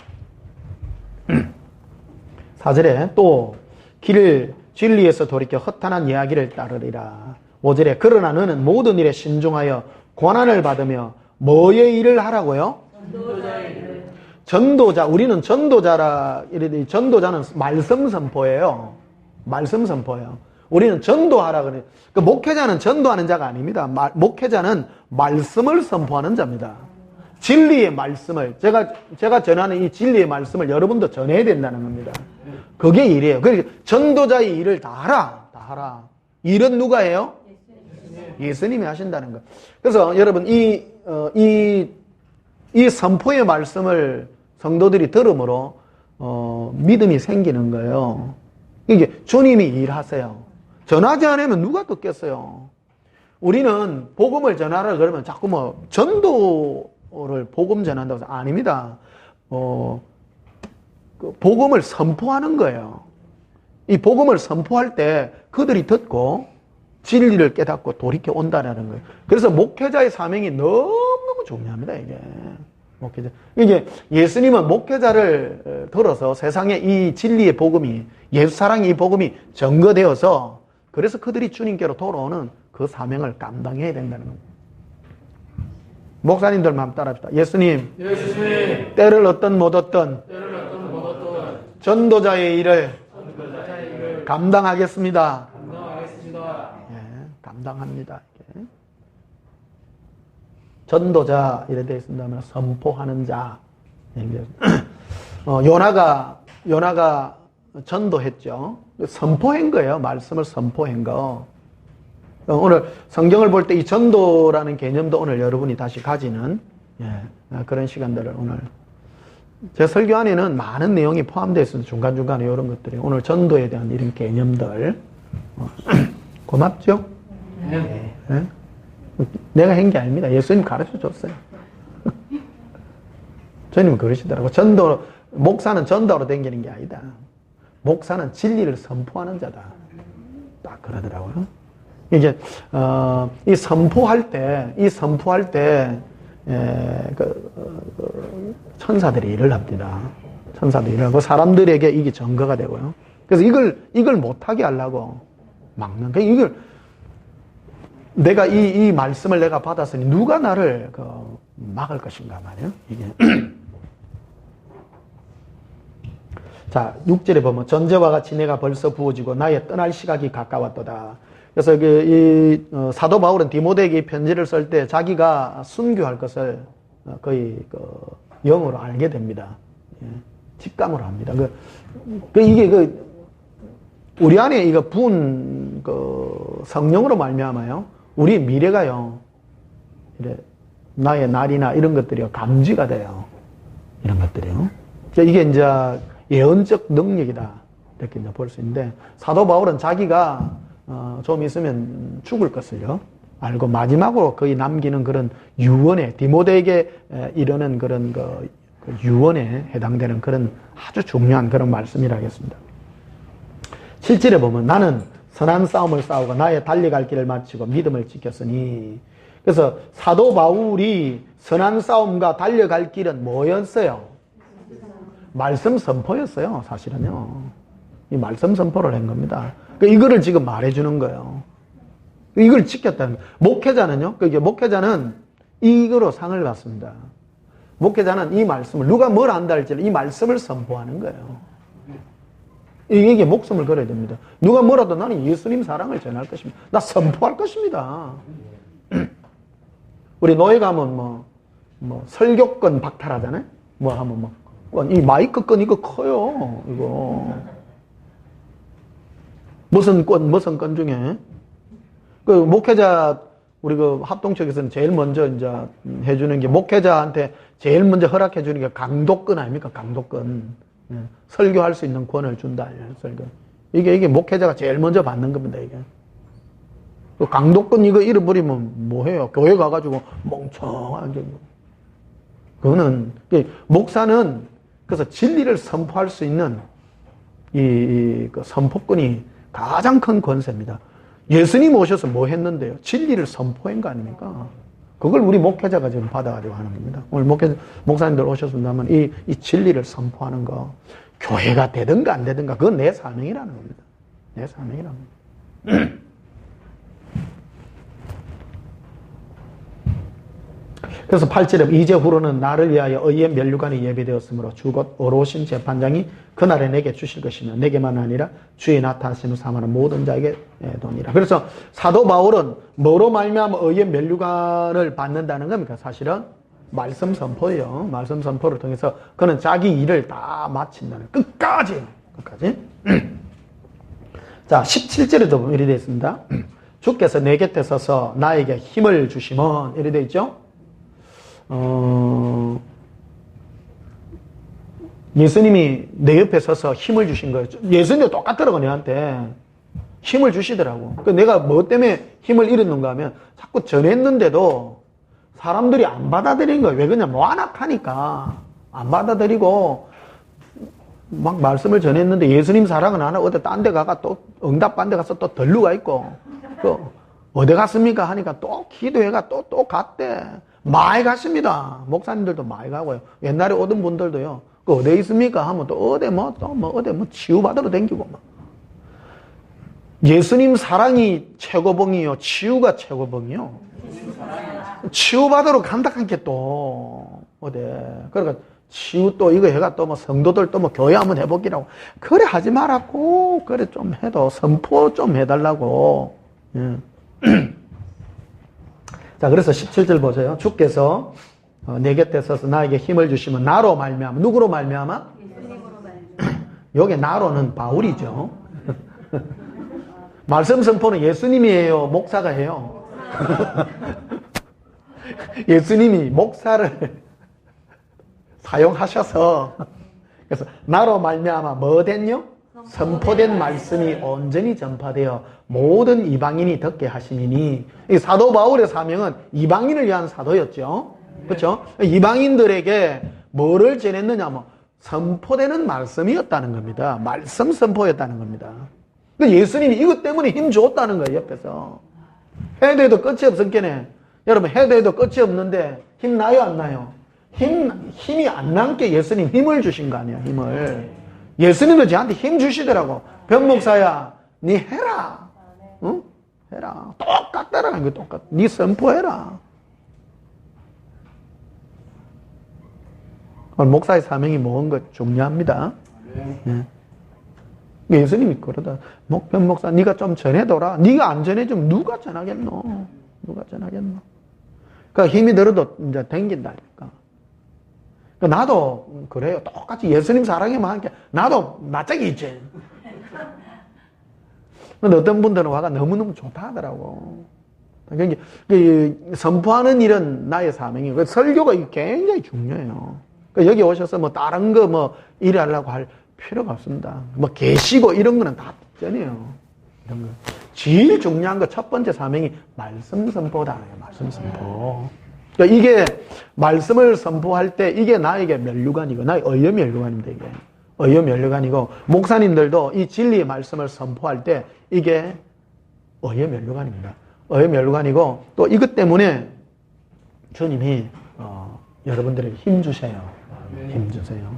4절에 또 길을 진리에서 돌이켜 허탄한 이야기를 따르리라. 5절에 그러나 너는 모든 일에 신중하여 고난을 받으며 뭐의 일을 하라고요? 전도자의 일을. 전도자, 우리는 전도자라 이러더니 전도자는 말씀 선포예요. 말씀 선포예요. 우리는 전도하라 그래요. 그 목회자는 전도하는 자가 아닙니다. 목회자는 말씀을 선포하는 자입니다. 진리의 말씀을, 제가 전하는 이 진리의 말씀을 여러분도 전해야 된다는 겁니다. 그게 일이에요. 그러니까 전도자의 일을 다 하라. 일은 누가 해요? 예수님이 하신다는 거. 그래서 여러분, 이 선포의 말씀을 성도들이 들음으로, 믿음이 생기는 거예요. 이게 주님이 일하세요. 전하지 않으면 누가 듣겠어요? 우리는 복음을 전하라 그러면 자꾸 뭐 전도를 복음 전한다고 해서 아닙니다. 그 복음을 선포하는 거예요. 이 복음을 선포할 때 그들이 듣고 진리를 깨닫고 돌이켜 온다라는 거예요. 그래서 목회자의 사명이 너무너무 중요합니다, 이게. 목회자. 이게 예수님은 목회자를 들어서 세상에 이 진리의 복음이, 예수 사랑의 이 복음이 증거되어서 그래서 그들이 주님께로 돌아오는 그 사명을 감당해야 된다는 겁니다. 목사님들만 한번 따라합시다. 예수님, 때를 얻든 못 얻든 전도자의 일을 감당하겠습니다. 예, 감당합니다. 이게. 전도자 이래 되어 있습니다만 선포하는 자. 요나가 전도했죠. 선포한 거예요. 말씀을 선포한 거. 오늘 성경을 볼 때 이 전도라는 개념도 오늘 여러분이 다시 가지는 그런 시간들을 오늘 제 설교 안에는 많은 내용이 포함되어 있습니다. 중간중간에 이런 것들이 오늘 전도에 대한 이런 개념들 고맙죠? 네. 네? 내가 한 게 아닙니다. 예수님 가르쳐 줬어요. 주님은 그러시더라고. 목사는 전도로 댕기는 게 아니다. 목사는 진리를 선포하는 자다. 딱 그러더라고요. 이제 이 선포할 때 천사들이 일을 합니다. 천사들이 일을 하고 사람들에게 이게 증거가 되고요. 그래서 이걸 못하게 하려고 막는 거예요. 이걸 내가 이 말씀을 내가 받았으니 누가 나를 막을 것인가 말이에요. 이게. 자, 6절에 보면 전제와 같이 내가 벌써 부어지고 나의 떠날 시각이 가까웠도다. 그래서 사도 바울은 디모데에게 편지를 쓸 때 자기가 순교할 것을 거의 영으로 알게 됩니다. 직감으로 합니다. 이게 우리 안에 이거 부은 성령으로 말미암아요. 우리 미래가요. 이래 나의 날이나 이런 것들이 감지가 돼요. 이런 것들이요. 이게 이제 예언적 능력이다. 이렇게 이제 볼 수 있는데 사도 바울은 자기가 좀 있으면 죽을 것을요 알고 마지막으로 거의 남기는 그런 유언에 디모데에게 이르는 그런 그 유언에 해당되는 그런 아주 중요한 그런 말씀이라 하겠습니다. 7절에 보면 나는 선한 싸움을 싸우고 나의 달려갈 길을 마치고 믿음을 지켰으니. 그래서 사도 바울이 선한 싸움과 달려갈 길은 뭐였어요? 말씀 선포였어요. 사실은요. 이 말씀 선포를 한 겁니다. 이거를 지금 말해주는 거예요. 이걸 지켰다는 거예요. 목회자는요. 목회자는 이거로 상을 받습니다. 목회자는 이 말씀을 누가 뭘 한다 할지라도 이 말씀을 선포하는 거예요. 이게 목숨을 걸어야 됩니다. 누가 뭐라도 나는 예수님 사랑을 전할 것입니다. 나 선포할 것입니다. 우리 노예 가면 뭐 설교권 박탈하잖아요. 뭐 하면 이 마이크 건 이거 커요. 이거 무슨 건 중에 목회자 우리 합동 측에서는 제일 먼저 이제 해주는 게 목회자한테 제일 먼저 허락해 주는 게 강독권 아닙니까? 강독권. 설교할 수 있는 권을 준다. 설교. 이게 목회자가 제일 먼저 받는 겁니다. 이게. 강독권 이거 잃어버리면 뭐해요? 교회 가가지고 멍청하게. 그거는 목사는 그래서 진리를 선포할 수 있는 이 선포권이 가장 큰 권세입니다. 예수님 오셔서 뭐 했는데요? 진리를 선포한 거 아닙니까? 그걸 우리 목회자가 지금 받아가지고 하는 겁니다. 오늘 목사님들 오셨습니다만 이 진리를 선포하는 거 교회가 되든가 안 되든가 그건 내 사명이라는 겁니다. 내 사명이라는 겁니다. 그래서 8절에 이제 후로는 나를 위하여 의의 면류관이 예비되었으므로 주곧 어로오신 재판장이 그날에 내게 주실 것이며 내게만 아니라 주의 나타나심을 사모하는 모든 자에게 도니라. 그래서 사도 바울은 뭐로 말미암아 의의 면류관을 받는다는 겁니까? 사실은 말씀 선포예요. 말씀 선포를 통해서 그는 자기 일을 다 마친다는 끝까지. 자, 17절에도 보면 이렇게 되어 있습니다. 주께서 내 곁에 서서 나에게 힘을 주시면 이렇게 되어 있죠. 예수님이 내 옆에 서서 힘을 주신 거예요. 예수님도 똑같더라고, 내한테. 힘을 주시더라고. 내가 뭐 때문에 힘을 잃었는가 하면 자꾸 전했는데도 사람들이 안 받아들인 거예요. 왜 그러냐? 완악하니까. 안 받아들이고, 막 말씀을 전했는데 예수님 사랑은 안 하고 어디 딴 데 가가 또 응답받는 데 가서 또 덜루가 있고, 또 어디 갔습니까? 하니까 또 기도회가 또 갔대. 많이 갔습니다. 목사님들도 많이 가고요. 옛날에 오던 분들도요. 그 어디 있습니까? 하면 또 어디 어디 치유받으러 댕기고 막. 예수님 사랑이 최고봉이요. 치유가 최고봉이요. 치유받으러 간다 한게 또 어디. 그러니까 치유 또 이거 해가 또 뭐 성도들 또 뭐 교회 한번 해보기라고. 그래 하지 말았고 그래 좀 해도 선포 좀 해달라고. 예. 자, 그래서 17절 보세요. 주께서 내 곁에 서서 나에게 힘을 주시면 나로 말미암아. 누구로 말미암아? 여기 나로는 바울이죠. 말씀 선포는 예수님이에요? 목사가 해요? 예수님이 목사를 사용하셔서 그래서 나로 말미암아 뭐 됐뇨? 선포된 말씀이 온전히 전파되어 모든 이방인이 듣게 하시니니. 이 사도 바울의 사명은 이방인을 위한 사도였죠. 그렇죠? 이방인들에게 뭐를 전했느냐 뭐 선포되는 말씀이었다는 겁니다. 말씀 선포였다는 겁니다. 예수님이 이것 때문에 힘 줬다는 거예요. 옆에서 해도 끝이 없었겠네. 여러분 해도 끝이 없는데 힘 나요 안 나요? 힘이 안 남게 예수님 힘을 주신 거 아니에요. 힘을. 예수님도 저한테 힘 주시더라고. 변목사야 니 해라. 응? 해라. 똑같다라는 거 똑같아. 니 선포해라. 목사의 사명이 뭔 것 중요합니다. 네. 예수님이 그러다. 변목사 니가 좀 전해둬라. 니가 안 전해주면 누가 전하겠노? 누가 전하겠노? 그러니까 힘이 들어도 이제 댕긴다니까. 나도 그래요. 똑같이 예수님 사랑에만 하니까 나도 낯짝이 있지. 근데 어떤 분들은 와가 너무너무 좋다 하더라고. 그러니까 선포하는 일은 나의 사명이고 설교가 굉장히 중요해요. 그러니까 여기 오셔서 뭐 다른 거 뭐 일하려고 할 필요가 없습니다. 뭐 계시고 이런 거는 다 전이에요. 이런 거. 제일 중요한 거 첫 번째 사명이 말씀 선포다. 말씀 선포. 그러니까 이게 말씀을 선포할 때 이게 나에게 면류관이고 나의 의의 면류관입니다. 이게 의의 면류관이고 목사님들도 이 진리의 말씀을 선포할 때 이게 의의 면류관입니다. 의의 면류관이고 또 이것 때문에 주님이 여러분들에게 힘 주세요. 힘 주세요.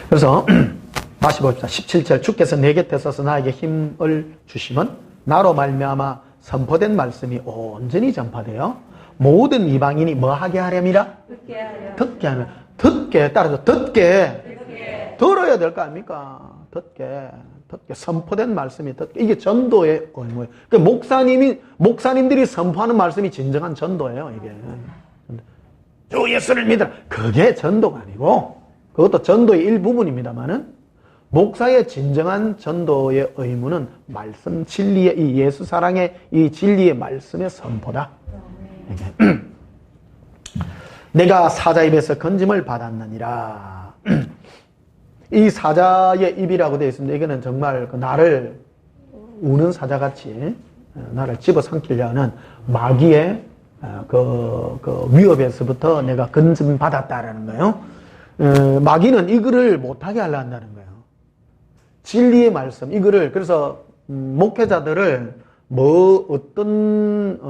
그래서 다시 봅시다. 17절 주께서 내 곁에 서서 나에게 힘을 주시면 나로 말미암아 선포된 말씀이 온전히 전파되어 모든 이방인이 뭐 하게 하렴이라? 듣게 하면 듣게 따라서 듣게 들어야 될 거 아닙니까? 듣게 선포된 말씀이 듣게. 이게 전도의 의무예요. 그러니까 목사님들이 선포하는 말씀이 진정한 전도예요. 이게 주 예수를 믿으라. 그게 전도가 아니고 그것도 전도의 일부분입니다만은 목사의 진정한 전도의 의무는 말씀 진리의 이 예수 사랑의 이 진리의 말씀의 선포다. 내가 사자 입에서 건짐을 받았느니라. 이 사자의 입이라고 되어 있습니다. 이거는 정말 나를 우는 사자같이 나를 집어삼키려 하는 마귀의 그 위협에서부터 내가 건짐 받았다라는 거예요. 마귀는 이거를 못하게 하려 한다는 거예요. 진리의 말씀, 이거를, 그래서, 목회자들을 어떤,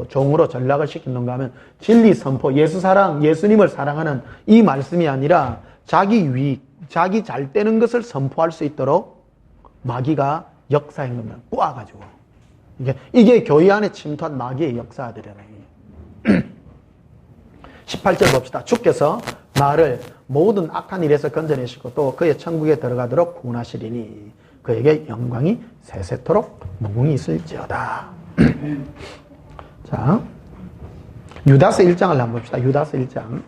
종으로 전락을 시키는가 하면, 진리 선포, 예수님을 사랑하는 이 말씀이 아니라, 자기 잘 되는 것을 선포할 수 있도록 마귀가 역사인 겁니다. 꼬아가지고. 이게 교회 안에 침투한 마귀의 역사들이라는 얘기예요. 18절 봅시다. 주께서 나를 모든 악한 일에서 건져내시고 또 그의 천국에 들어가도록 구원하시리니 그에게 영광이 세세토록 무궁히 있을지어다. 자, 유다서 1장을 한번 봅시다. 유다서 1장.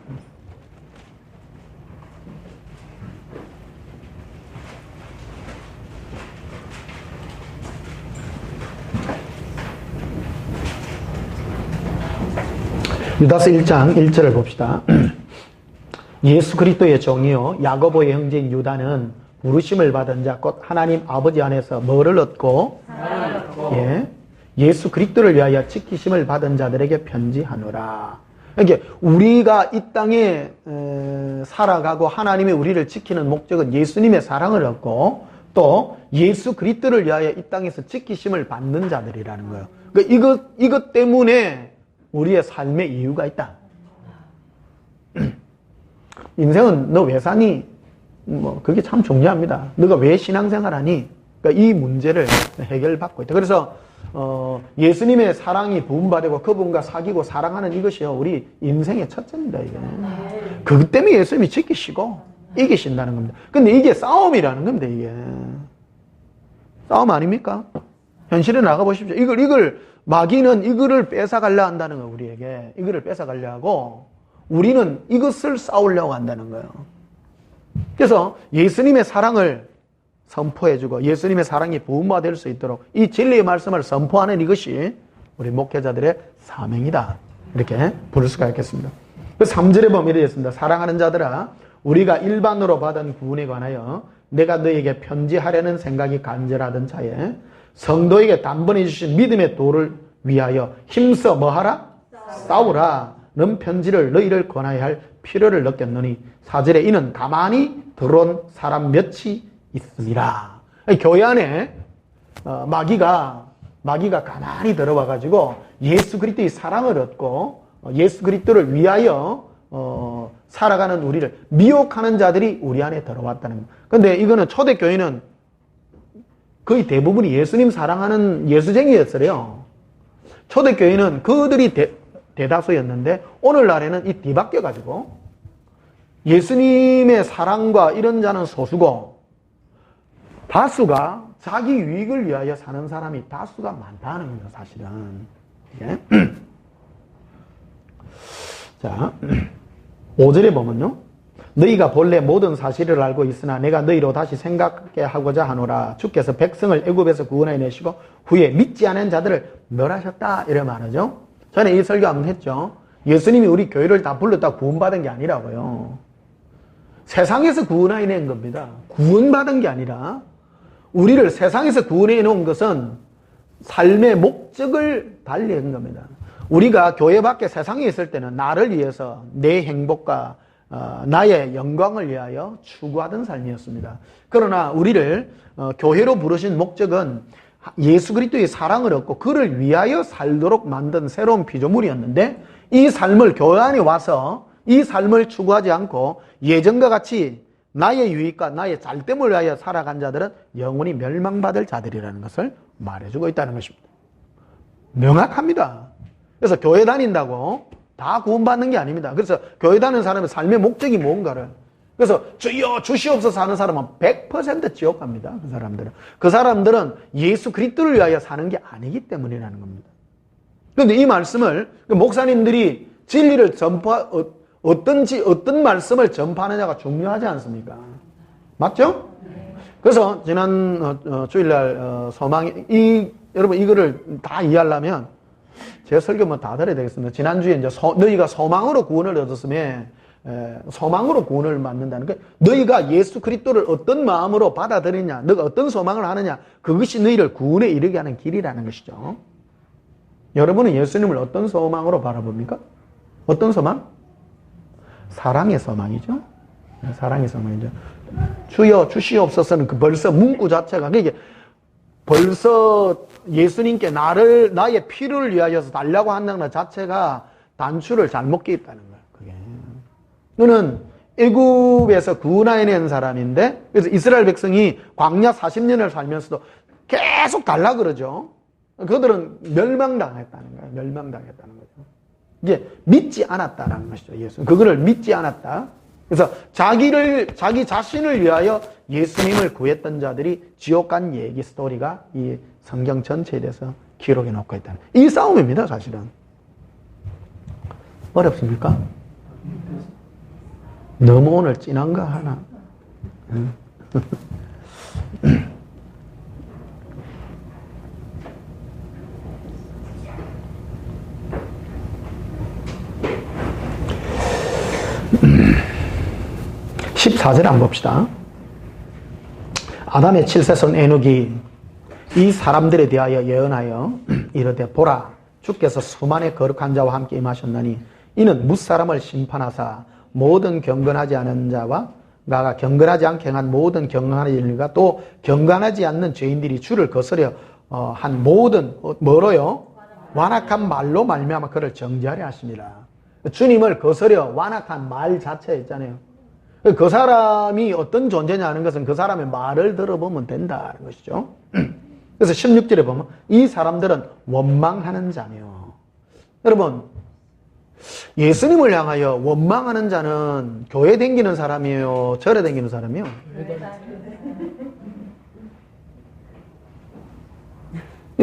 유다서 1장 1절을 봅시다. 예수 그리스도의 종이요 야고보의 형제인 유다는 부르심을 받은 자 곧 하나님 아버지 안에서 뭐를 얻고 예수 그리스도를 위하여 지키심을 받은 자들에게 편지하노라. 이게 우리가 이 땅에 살아가고 하나님이 우리를 지키는 목적은 예수님의 사랑을 얻고 또 예수 그리스도를 위하여 이 땅에서 지키심을 받는 자들이라는 거예요. 그러니까 이것 때문에 우리의 삶의 이유가 있다. 인생은 너 왜 사니? 그게 참 중요합니다. 너가 왜 신앙생활하니? 그러니까 이 문제를 해결받고 있다. 그래서 예수님의 사랑이 부음받고 그분과 사귀고 사랑하는 이것이요 우리 인생의 첫째입니다. 이게. 그것 때문에 예수님이 지키시고 이기신다는 겁니다. 근데 이게 싸움이라는 겁니다. 이게 싸움 아닙니까? 현실에 나가보십시오. 이걸 마귀는 이거를 뺏어가려 한다는 거예요. 우리에게 이거를 뺏어가려 하고 우리는 이것을 싸우려고 한다는 거예요. 그래서 예수님의 사랑을 선포해주고 예수님의 사랑이 부음화될 수 있도록 이 진리의 말씀을 선포하는 이것이 우리 목회자들의 사명이다. 이렇게 부를 수가 있겠습니다. 그 3절에 보면 이렇게 있습니다. 사랑하는 자들아 우리가 일반으로 받은 구원에 관하여 내가 너에게 편지하려는 생각이 간절하던 차에 성도에게 단번에 주신 믿음의 도를 위하여 힘써 뭐하라? 싸우라. 는 편지를 너희를 권하여 할 필요를 느꼈노니 4절에 이는 가만히 들어온 사람 몇이 있습니다. 교회 안에 마귀가 가만히 들어와가지고 예수 그리스도의 사랑을 얻고 예수 그리스도를 위하여 살아가는 우리를 미혹하는 자들이 우리 안에 들어왔다는 겁니다. 그런데 이거는 초대교회는 거의 대부분이 예수님 사랑하는 예수쟁이였어요. 초대교회는 그들이 대다수였는데 오늘날에는 이 뒤바뀌어가지고 예수님의 사랑과 이런 자는 소수고 다수가 자기 유익을 위하여 사는 사람이 다수가 많다는 겁니다. 사실은. 예? 자, 5절에 보면요. 너희가 본래 모든 사실을 알고 있으나 내가 너희로 다시 생각하게 하고자 하노라. 주께서 백성을 애굽에서 구원해 내시고 후에 믿지 않은 자들을 멸하셨다. 이래 말하죠. 전에 이 설교 한번 했죠. 예수님이 우리 교회를 다 불렀다 구원받은 게 아니라고요. 세상에서 구원해 낸 겁니다. 구원받은 게 아니라 우리를 세상에서 구원해 놓은 것은 삶의 목적을 달리한 겁니다. 우리가 교회 밖에 세상에 있을 때는 나를 위해서 내 행복과 나의 영광을 위하여 추구하던 삶이었습니다. 그러나 우리를 교회로 부르신 목적은 예수 그리스도의 사랑을 얻고 그를 위하여 살도록 만든 새로운 피조물이었는데 이 삶을 교회 안에 와서 이 삶을 추구하지 않고 예전과 같이 나의 유익과 나의 잘됨을 위하여 살아간 자들은 영원히 멸망받을 자들이라는 것을 말해주고 있다는 것입니다. 명확합니다. 그래서 교회 다닌다고 다 구원받는 게 아닙니다. 그래서 교회 다니는 사람의 삶의 목적이 뭔가를 그래서 주여 주시옵소서 하는 사람은 100% 지옥 갑니다. 그 사람들은 예수 그리스도를 위하여 사는 게 아니기 때문이라는 겁니다. 그런데 이 말씀을 목사님들이 진리를 어떤 말씀을 전파하느냐가 중요하지 않습니까? 맞죠? 그래서 지난 주일날 여러분 이거를 다 이해하려면 제 설교 다 들어야 되겠습니다. 지난주에 이제 너희가 소망으로 구원을 얻었으면 소망으로 구원을 받는다는 게 너희가 예수 그리스도를 어떤 마음으로 받아들이냐, 너가 어떤 소망을 하느냐, 그것이 너희를 구원에 이르게 하는 길이라는 것이죠. 여러분은 예수님을 어떤 소망으로 바라봅니까? 어떤 소망? 사랑의 소망이죠. 사랑의 소망이죠. 주여 주시옵소서는 벌써 문구 자체가 이게 벌써 예수님께 나의 피를 위하여서 달라고 한다는 것 자체가 단추를 잘못 끼었다는 거예요. 그게. 너는 애굽에서 구원해낸 사람인데, 그래서 이스라엘 백성이 광야 40년을 살면서도 계속 달라 그러죠. 그들은 멸망당했다는 거예요. 멸망당했다는 거죠. 이게 믿지 않았다라는 것이죠. 예수. 그거를 믿지 않았다. 그래서 자기 자신을 위하여 예수님을 구했던 자들이 지옥 간 얘기 스토리가 이 성경 전체에 대해서 기록해 놓고 있다는. 이 싸움입니다, 사실은. 어렵습니까? 너무 오늘 진한 거 하나. 14절 한번 봅시다. 아담의 7세손 에녹이 이 사람들에 대하여 예언하여 이르되 보라 주께서 수만의 거룩한 자와 함께 임하셨나니 이는 뭇사람을 심판하사 모든 경건하지 않은 자와 나가 경건하지 않게 행한 모든 경건한 일과 또 경건하지 않는 죄인들이 주를 거스려 한 모든 뭐로요? 완악한 말로 말미암아 그를 정죄하려 하십니다. 주님을 거스려 완악한 말 자체 있잖아요. 그 사람이 어떤 존재냐 하는 것은 그 사람의 말을 들어보면 된다는 것이죠. 그래서 16절에 보면 이 사람들은 원망하는 자며. 여러분, 예수님을 향하여 원망하는 자는 교회 다니는 사람이에요? 절에 다니는 사람이요?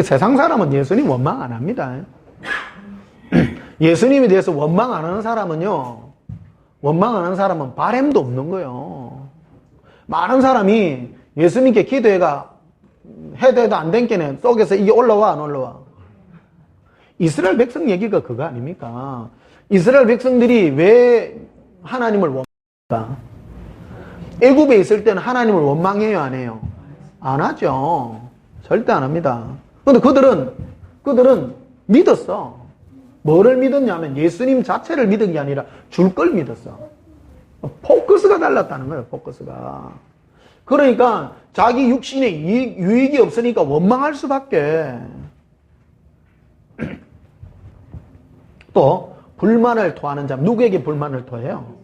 세상 사람은 예수님 원망 안 합니다. 예수님에 대해서 원망 안 하는 사람은요, 원망 안 하는 사람은 바램도 없는 거예요. 많은 사람이 예수님께 기도해가 해도 안 된 게는 속에서 이게 올라와 안 올라와? 이스라엘 백성 얘기가 그거 아닙니까? 이스라엘 백성들이 왜 하나님을 원망할까? 애굽에 있을 때는 하나님을 원망해요, 안 해요? 안 하죠. 절대 안 합니다. 근데 그들은 믿었어. 뭐를 믿었냐면 예수님 자체를 믿은 게 아니라 줄 걸 믿었어. 포커스가 달랐다는 거예요, 포커스가. 그러니까 자기 육신에 유익이 없으니까 원망할 수밖에. 또 불만을 토하는 자, 누구에게 불만을 토해요?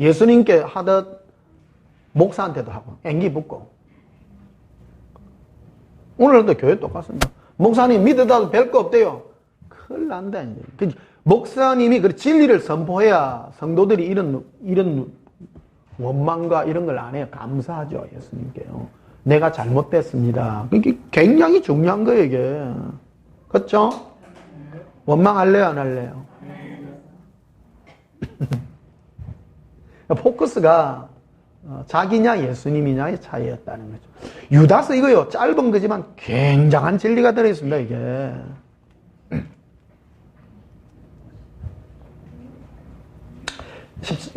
예수님께 하듯 목사한테도 하고 앵기 붙고. 오늘도 교회 똑같습니다. 목사님 믿어도 별 거 없대요. 큰일 난다 이제. 목사님이 그 진리를 선포해야 성도들이 이런 원망과 이런 걸 안 해요. 감사하죠, 예수님께요. 내가 잘못됐습니다. 이게 굉장히 중요한 거예요, 이게. 그렇죠? 원망할래요, 안 할래요? 포커스가 자기냐 예수님이냐의 차이였다는 거죠. 유다스 이거요, 짧은 거지만 굉장한 진리가 들어있습니다, 이게.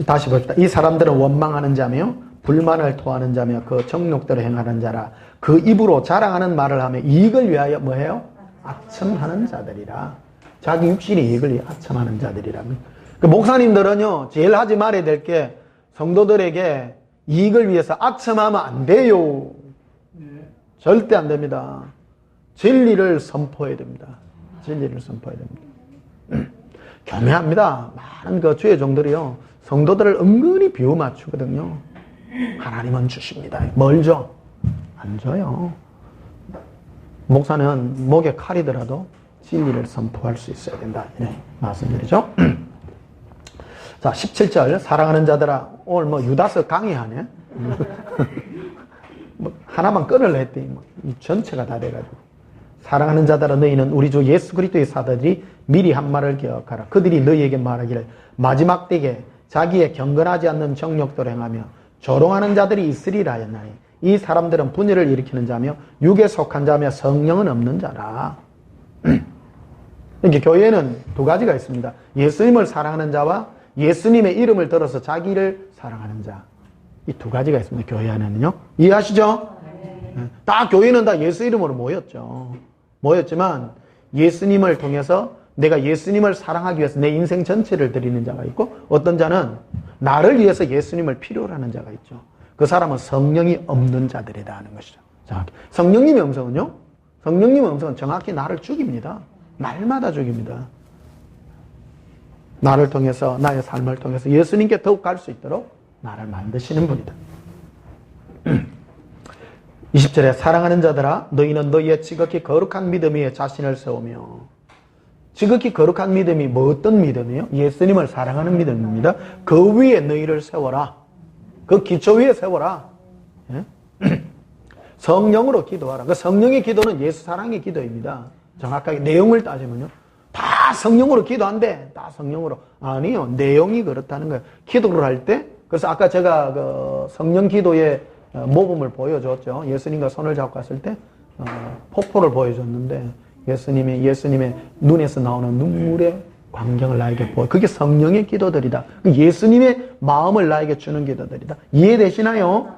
다시 봅시다. 이 사람들은 원망하는 자며 불만을 토하는 자며 그 정욕대로 행하는 자라. 그 입으로 자랑하는 말을 하며 이익을 위하여 뭐해요? 아첨하는 자들이라. 자기 육신의 이익을 위해 아첨하는 자들이라. 그 목사님들은요, 제일 하지 말아야 될 게 성도들에게 이익을 위해서 아첨하면 안 돼요. 절대 안 됩니다. 진리를 선포해야 됩니다. 진리를 선포해야 됩니다. 교묘합니다. 많은 그 주의 종들이요, 성도들을 은근히 비유 맞추거든요. 하나님은 주십니다. 뭘 줘? 안 줘요. 목사는 목에 칼이더라도 진리를 선포할 수 있어야 된다. 네, 말씀드리죠. 자, 17절. 사랑하는 자들아. 오늘 뭐 유다서 강의하네. 뭐 하나만 끊으려 했더니 뭐 전체가 다 돼가지고. 사랑하는 자들아, 너희는 우리 주 예수 그리스도의 사도들이 미리 한 말을 기억하라. 그들이 너희에게 말하기를 마지막 때에 자기의 경건하지 않는 정욕대로 행하며 조롱하는 자들이 있으리라 하였나니 이 사람들은 분열을 일으키는 자며 육에 속한 자며 성령은 없는 자라. 이렇게 교회에는 두 가지가 있습니다. 예수님을 사랑하는 자와 예수님의 이름을 들어서 자기를 사랑하는 자. 이 두 가지가 있습니다. 교회 안에는요. 이해하시죠? 다 교회는 다 예수 이름으로 모였죠. 모였지만 예수님을 통해서 내가 예수님을 사랑하기 위해서 내 인생 전체를 드리는 자가 있고, 어떤 자는 나를 위해서 예수님을 필요로 하는 자가 있죠. 그 사람은 성령이 없는 자들이다 하는 것이죠. 자, 성령님의 음성은요, 성령님의 음성은 정확히 나를 죽입니다. 날마다 죽입니다. 나를 통해서, 나의 삶을 통해서 예수님께 더욱 갈 수 있도록 나를 만드시는 분이다. 20절에 사랑하는 자들아 너희는 너희의 지극히 거룩한 믿음 위에 자신을 세우며. 지극히 거룩한 믿음이 뭐 어떤 믿음이에요? 예수님을 사랑하는 믿음입니다. 그 위에 너희를 세워라. 그 기초 위에 세워라. 예? 성령으로 기도하라. 그 성령의 기도는 예수 사랑의 기도입니다. 정확하게 내용을 따지면요. 다 성령으로 기도한대. 다 성령으로. 아니요. 내용이 그렇다는 거예요. 기도를 할 때, 그래서 아까 제가 그 성령 기도의 모범을 보여줬죠. 예수님과 손을 잡고 갔을 때 폭포를 보여줬는데 예수님의 눈에서 나오는 눈물의 광경을 나에게 보여. 그게 성령의 기도들이다. 예수님의 마음을 나에게 주는 기도들이다. 이해되시나요?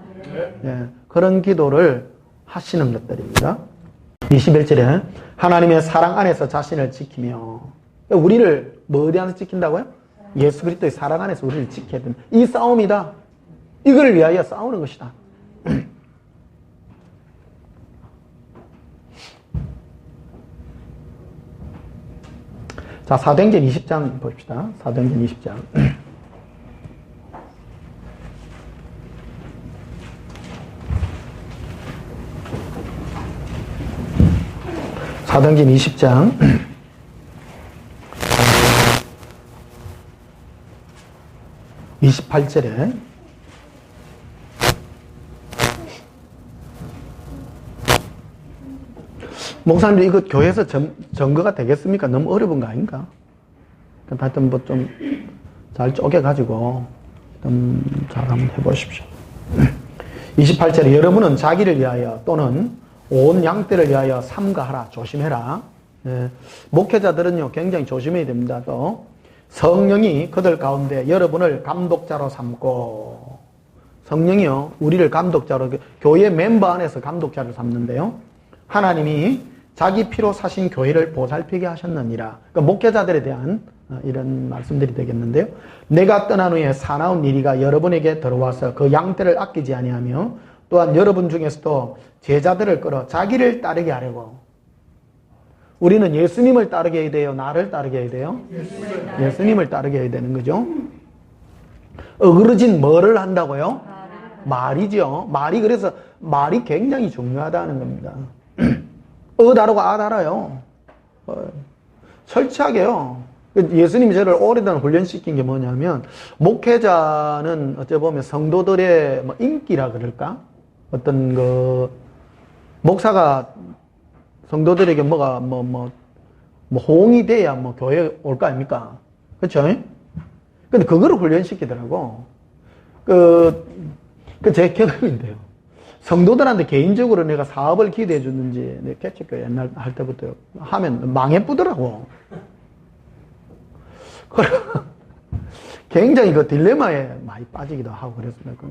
네. 그런 기도를 하시는 것들입니다. 21절에 하나님의 사랑 안에서 자신을 지키며. 우리를 뭐 어디 안에서 지킨다고요? 예수 그리스도의 사랑 안에서 우리를 지켜야 된다. 이 싸움이다. 이걸 위하여 싸우는 것이다. 자, 사도행전 20장 봅시다. 사도행전 20장. 사도행전 20장 28절에 목사님들 이거 교회에서 점거가 되겠습니까? 너무 어려운 거 아닌가? 하여튼 뭐 좀 잘 쪼개가지고 좀 잘 한번 해보십시오. 28절에 여러분은 자기를 위하여 또는 온 양떼를 위하여 삼가하라. 조심해라. 예. 목회자들은요 굉장히 조심해야 됩니다. 또 성령이 그들 가운데 여러분을 감독자로 삼고. 성령이요 우리를 감독자로, 교회 멤버 안에서 감독자를 삼는데요, 하나님이 자기 피로 사신 교회를 보살피게 하셨느니라. 그러니까 목회자들에 대한 이런 말씀들이 되겠는데요. 내가 떠난 후에 사나운 이리가 여러분에게 들어와서 그 양떼를 아끼지 아니하며 또한 여러분 중에서도 제자들을 끌어 자기를 따르게 하려고. 우리는 예수님을 따르게 해야 돼요? 나를 따르게 해야 돼요? 예수님을 따르게 해야 되는 거죠. 어그러진 뭐를 한다고요? 말이죠. 말이, 그래서 말이 굉장히 중요하다는 겁니다. 다르고 다라요. 철저하게요. 예수님이 저를 오래전 훈련시킨 게 뭐냐면, 목회자는 어찌 보면 성도들의 뭐 인기라 그럴까? 어떤 목사가 성도들에게 뭐가 호응이 돼야 교회에 올 거 아닙니까? 그쵸? 근데 그거를 훈련시키더라고. 제 경험인데요. 성도들한테 개인적으로 내가 사업을 기대해 줬는지, 내 개척교회 옛날 할 때부터 하면 망해뿌더라고. 굉장히 그 딜레마에 많이 빠지기도 하고 그랬습니다.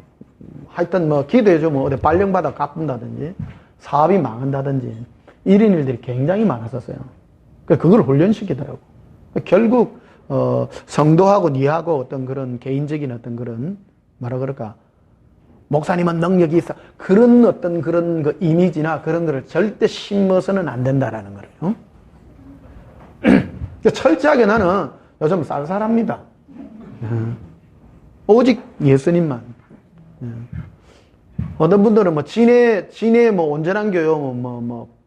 하여튼 기도해 주면 어디 발령받아 갚는다든지, 사업이 망한다든지, 이런 일들이 굉장히 많았었어요. 그걸 훈련시키더라고. 결국, 성도하고 니하고 어떤 그런 개인적인 어떤 그런, 뭐라 그럴까, 목사님은 능력이 있어. 그런 어떤 그런 그 이미지나 그런 거를 절대 심어서는 안 된다라는 거예요. 철저하게 나는 요즘 쌀쌀합니다. 오직 예수님만. 어떤 분들은 진해 온전한 교회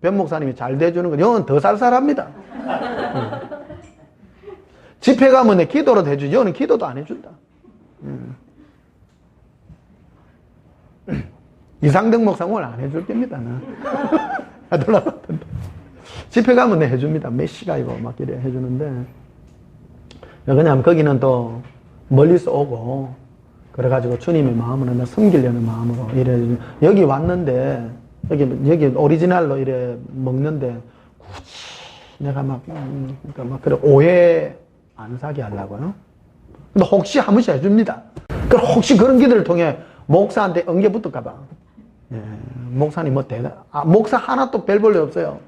변 목사님이 잘 돼주는 거, 이건 더 쌀쌀합니다. 집회 가면 내 기도로 해주지, 이거는 기도도 안 해준다. 이상등 목사 오늘 안 해줄 겁니다. 집회 가면 내 해줍니다. 메시가이고 막 이래 해주는데, 왜냐하면 거기는 또 멀리서 오고, 그래가지고 주님의 마음으로 나 섬기려는 마음으로 이래. 여기 왔는데, 여기 오리지널로 이래 먹는데, 굳이 내가 그래 오해 안 사게 하려고요. 근데 혹시 한 번씩 해줍니다. 그럼 혹시 그런 기도를 통해 목사한테 엉겨 붙을까봐. 예, 목사님 목사 하나도 별 볼 일 없어요.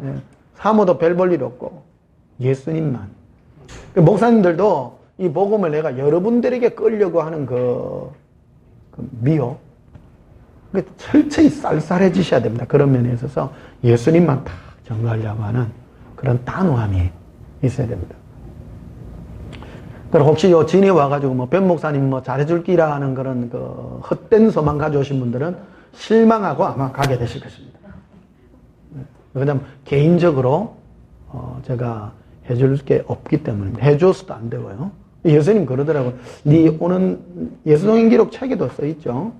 예, 사모도 별 볼 일 없고, 예수님만. 목사님들도 이 복음을 내가 여러분들에게 끌려고 하는 그 미혹, 철저히 쌀쌀해지셔야 됩니다. 그런 면에 있어서 예수님만 다 전가하려고 하는 그런 단호함이 있어야 됩니다. 그럼 혹시 진에 와가지고 변 목사님 잘해줄 기라 하는 그런 헛된 소망 가져오신 분들은 실망하고 아마 가게 되실 것입니다. 왜냐하면 개인적으로 제가 해줄 게 없기 때문에 해줘서도 안 되고요. 예수님 그러더라고요. 네 오는 예수동행기록 책에도 써있죠.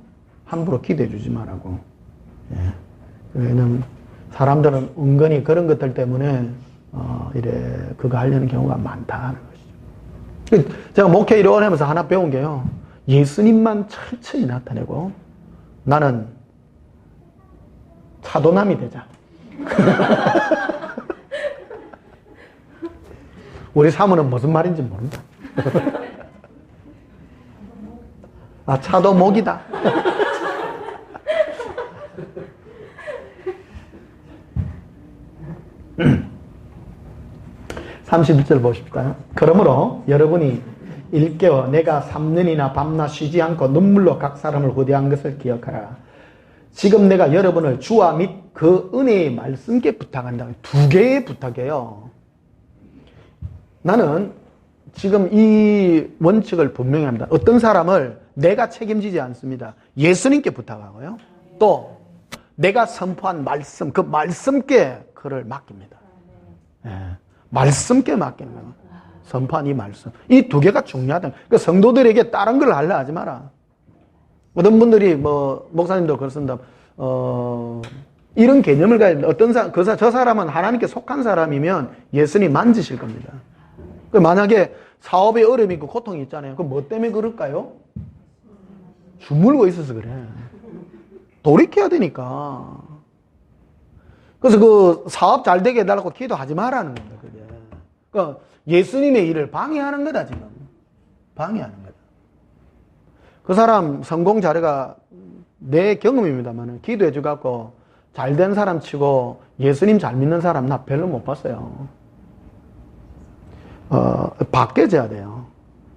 함부로 기대해 주지 말라고. 예. 왜냐하면 사람들은 은근히 그런 것들 때문에 이래 그거 하려는 경우가 많다는 것이죠. 제가 목회 일을 하면서 하나 배운 게요. 예수님만 철저히 나타내고 나는 차도남이 되자. 우리 사모는 무슨 말인지 모른다. 아, 차도 목이다. 31절 보십시다. 그러므로 여러분이 일깨워 내가 3년이나 밤낮 쉬지 않고 눈물로 각 사람을 호대한 것을 기억하라. 지금 내가 여러분을 주와 및 그 은혜의 말씀께 부탁한다. 두 개의 부탁이에요. 나는 지금 이 원칙을 분명히 합니다. 어떤 사람을 내가 책임지지 않습니다. 예수님께 부탁하고요. 또 내가 선포한 말씀, 그 말씀께 그를 맡깁니다. 예, 말씀께 맡기는 거예요. 선포한 이 말씀. 이 두 개가 중요하다. 그러니까 성도들에게 다른 걸 하려 하지 마라. 어떤 분들이 목사님도 그렇습니다. 이런 개념을 가지고 어떤 사람, 저 사람은 하나님께 속한 사람이면 예수님 만지실 겁니다. 만약에 사업에 어려움이 있고 고통이 있잖아요. 그럼 뭐 때문에 그럴까요? 주물고 있어서 그래. 돌이켜야 되니까. 그래서 그 사업 잘 되게 해달라고 기도하지 말라는 겁니다. 그게. 그러니까 예수님의 일을 방해하는 거다, 지금. 방해하는 거다. 그 사람 성공 자료가 내 경험입니다만 기도해주갖고 잘된 사람 치고 예수님 잘 믿는 사람 나 별로 못 봤어요. 바뀌어져야 돼요.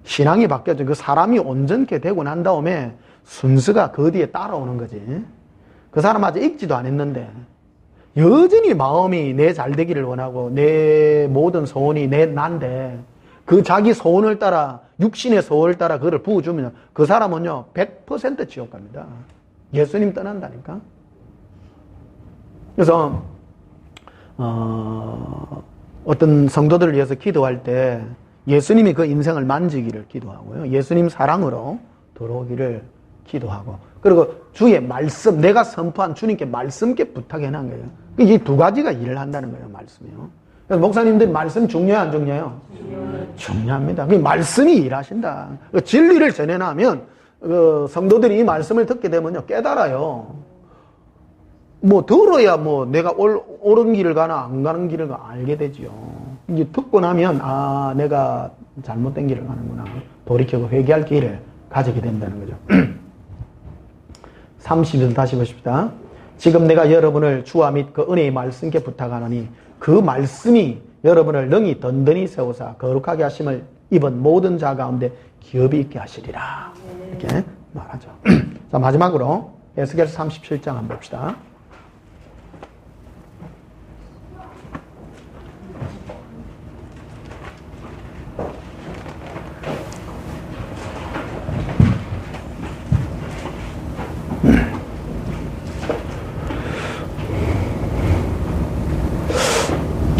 신앙이 바뀌어져. 그 사람이 온전케 되고 난 다음에 순서가 그 뒤에 따라오는 거지. 그 사람 아직 읽지도 안 했는데 여전히 마음이 내 잘되기를 원하고 내 모든 소원이 난데 그 자기 소원을 따라 육신의 소원을 따라 그걸 부어주면 그 사람은요 100% 지옥 갑니다. 예수님 떠난다니까. 그래서 어떤 성도들을 위해서 기도할 때 예수님이 그 인생을 만지기를 기도하고요. 예수님 사랑으로 들어오기를 기도하고 그리고 주의 말씀, 내가 선포한 주님께 말씀께 부탁해놓은 거예요. 이 두 가지가 일을 한다는 거예요. 말씀이요. 그래서 목사님들 말씀 중요해요? 안 중요해요? 중요합니다. 그 말씀이 일하신다. 진리를 전해놔면 성도들이 이 말씀을 듣게 되면요 깨달아요. 들어야 내가 옳은 길을 가나 안 가는 길을 알게 되지요. 이제 듣고 나면 내가 잘못된 길을 가는구나. 돌이켜서 회개할 기회를 가지게 된다는 거죠. 30절 다시 보십시다. 지금 내가 여러분을 주와 및 그 은혜의 말씀께 부탁하노니 그 말씀이 여러분을 능히 든든히 세우사 거룩하게 하심을 입은 모든 자 가운데 기업이 있게 하시리라. 이렇게 말하죠. 자, 마지막으로 에스겔서 37장 한번 봅시다.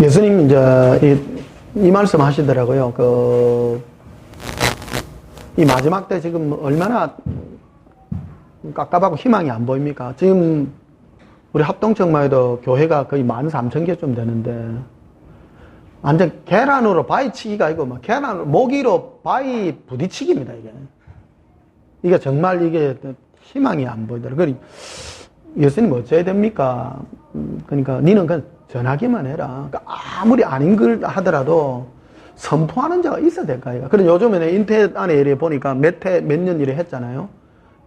예수님 이제 이 말씀 하시더라고요. 이 마지막 때 지금 얼마나 깝깝하고 희망이 안 보입니까? 지금 우리 합동청만 해도 교회가 거의 13,000개 좀 되는데 완전 계란으로 바위 치기가 아니고 계란으로 모기로 바위 부딪히기입니다. 이게 정말 이게 희망이 안 보이더라고요. 예수님 어째야 됩니까? 그러니까 니는 그냥 전하기만 해라. 그러니까 아무리 아닌 걸 하더라도 선포하는 자가 있어야 될까요? 그래서 요즘에 인터넷 안에 이래 보니까 몇 년 이래 했잖아요.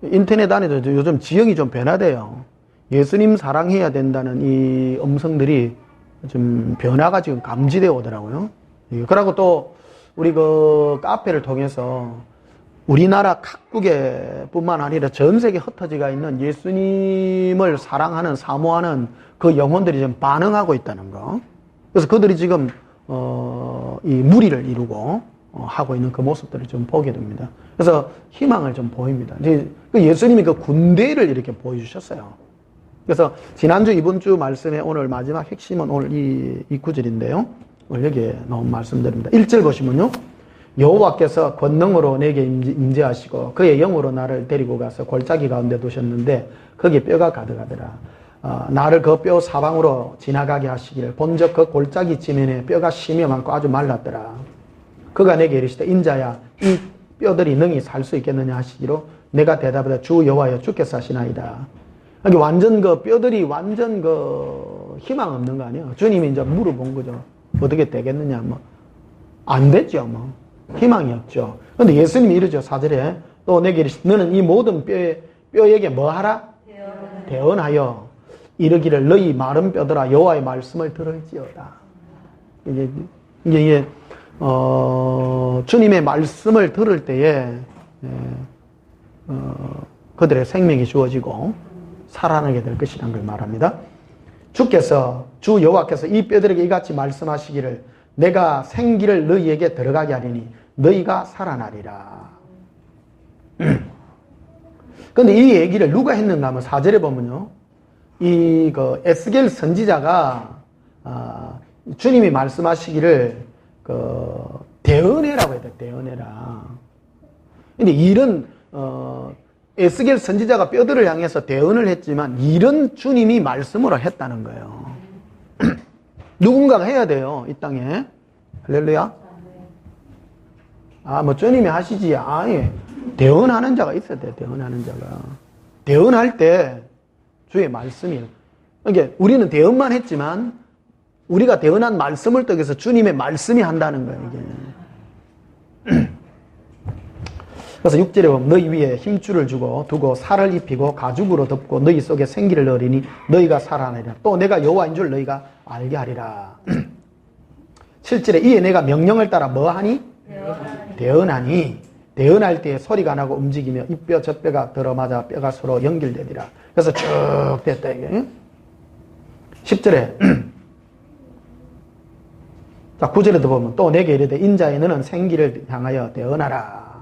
인터넷 안에도 요즘 지형이 좀 변화돼요. 예수님 사랑해야 된다는 이 음성들이 좀 변화가 지금 감지되어 오더라고요. 그리고 또 우리 그 카페를 통해서 우리나라 각국에 뿐만 아니라 전 세계 흩어지가 있는 예수님을 사랑하는, 사모하는 그 영혼들이 지금 반응하고 있다는 거. 그래서 그들이 지금 이 무리를 이루고 하고 있는 그 모습들을 좀 보게 됩니다. 그래서 희망을 좀 보입니다. 이제 예수님이 그 군대를 이렇게 보여주셨어요. 그래서 지난주, 이번주 말씀의 오늘 마지막 핵심은 오늘 이 구절인데요. 오늘 여기에 나온 말씀드립니다. 1절 보시면요. 여호와께서 권능으로 내게 임재하시고 그의 영으로 나를 데리고 가서 골짜기 가운데 두셨는데 거기에 뼈가 가득하더라. 나를 그 뼈 사방으로 지나가게 하시기를 본적 그 골짜기 지면에 뼈가 심이 많고 아주 말랐더라. 그가 내게 이르시되 인자야 이 뼈들이 능히 살 수 있겠느냐 하시기로 내가 대답하되 주 여호와여 주께서 하시나이다. 여기 완전 그 뼈들이 완전 그 희망 없는 거 아니에요. 주님이 이제 물어본 거죠. 어떻게 되겠느냐 뭐 안 됐죠 뭐. 희망이 없죠. 그런데 예수님이 이러죠. 4절에 또 내게 이르시되 너는 이 모든 뼈에게 뭐 하라? 대언하여 이르기를 너희 마른 뼈들아 여호와의 말씀을 들을지어다. 이게 주님의 말씀을 들을 때에 그들의 생명이 주어지고 살아나게 될 것이라는 걸 말합니다. 주 여호와께서 이 뼈들에게 이같이 말씀하시기를 내가 생기를 너희에게 들어가게 하리니 너희가 살아나리라. 그런데 이 얘기를 누가 했는가 하면 4절에 보면요. 에스겔 선지자가 주님이 말씀하시기를 대언해라고 해야 돼. 대언해라. 근데 이런 에스겔 선지자가 뼈들을 향해서 대언을 했지만 이런 주님이 말씀으로 했다는 거예요. 누군가가 해야 돼요. 이 땅에. 할렐루야. 뭐 주님이 하시지. 아예 대언하는 자가 있어야 돼. 대언하는 자가. 대언할 때 주의 말씀이에요. 그러니까 우리는 대언만 했지만 우리가 대언한 말씀을 통해서 주님의 말씀이 한다는 거예요. 이게. 그래서 6절에 보면 너희 위에 힘줄을 두고 살을 입히고 가죽으로 덮고 너희 속에 생기를 넣으리니 너희가 살아나리라. 또 내가 여호와인 줄 너희가 알게 하리라. 7절에 이에 내가 명령을 따라 뭐하니? 대언하니 대언할 때 소리가 나고 움직이며 이 뼈 저 뼈가 들어맞아 뼈가 서로 연결되리라. 그래서 쭉 됐다 이게. 10절에 자 9절에도 보면 또 내게 이르되 인자에 너는 생기를 향하여 대언하라.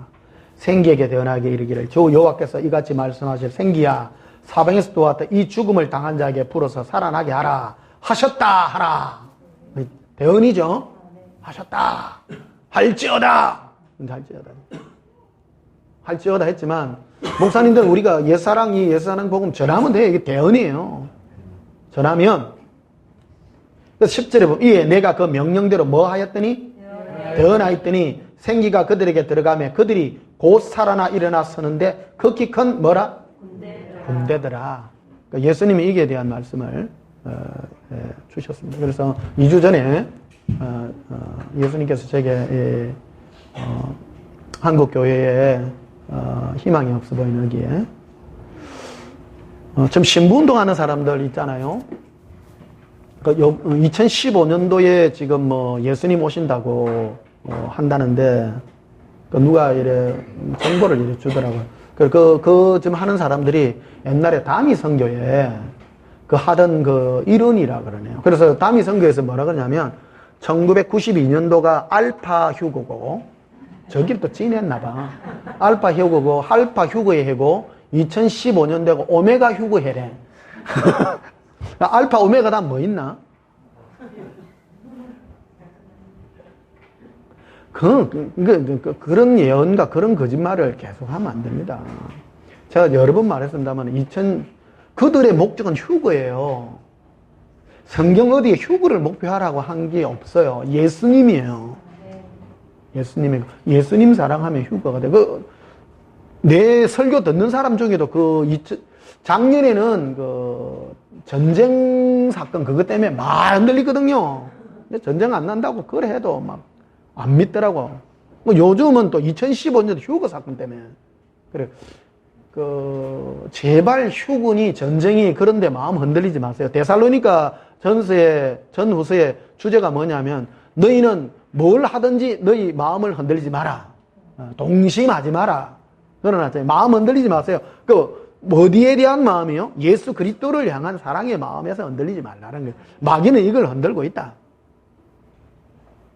생기에게 대언하게 이르기를 주 여호와께서 이같이 말씀하실 생기야 사방에서 도왔다 이 죽음을 당한 자에게 풀어서 살아나게 하라 하셨다 하라. 대언이죠. 하셨다. 할지어다 했지만 목사님들 우리가 옛사랑 복음 전하면 돼. 이게 대언이에요. 전하면. 그래서 10절에 보면 이에 내가 그 명령대로 뭐 하였더니 대언하였더니 생기가 그들에게 들어가며 그들이 곧 살아나 일어나 서는데 극히 큰 뭐라? 군대더라. 그러니까 예수님이 이게 대한 말씀을 주셨습니다. 그래서 2주 전에 예수님께서 제게 한국 교회에 희망이 없어 보이는 여기에 지금 신부운동하는 사람들 있잖아요. 2015년도에 지금 뭐 예수님 오신다고 한다는데 누가 이래 정보를 이래 주더라고요. 그 지금 하는 사람들이 옛날에 다미 선교에 하던 일원이라 그러네요. 그래서 다미 선교에서 뭐라 그러냐면 1992년도가 알파 휴거고 저길 또 지냈나봐. 알파 휴거고 알파 휴거의 해고 2015년도고 오메가 휴거 해래. 알파 오메가 다 뭐 있나? 그런 예언과 그런 거짓말을 계속하면 안 됩니다. 제가 여러 번 말했습니다만 그들의 목적은 휴거예요. 성경 어디에 휴거를 목표하라고 한 게 없어요. 예수님이에요. 예수님 사랑하면 휴거가 돼. 내 설교 듣는 사람 중에도 작년에는 전쟁 사건 그것 때문에 막 흔들리거든요. 근데 전쟁 안 난다고 그래 해도 막 안 믿더라고. 요즘은 또 2015년도 휴거 사건 때문에. 그래. 제발 휴군이 전쟁이 그런데 마음 흔들리지 마세요. 데살로니가 전후서의 주제가 뭐냐면 너희는 뭘 하든지 너희 마음을 흔들리지 마라. 동심하지 마라. 그러나 마음 흔들리지 마세요. 어디에 대한 마음이요? 예수 그리스도를 향한 사랑의 마음에서 흔들리지 말라는 거예요. 마귀는 이걸 흔들고 있다.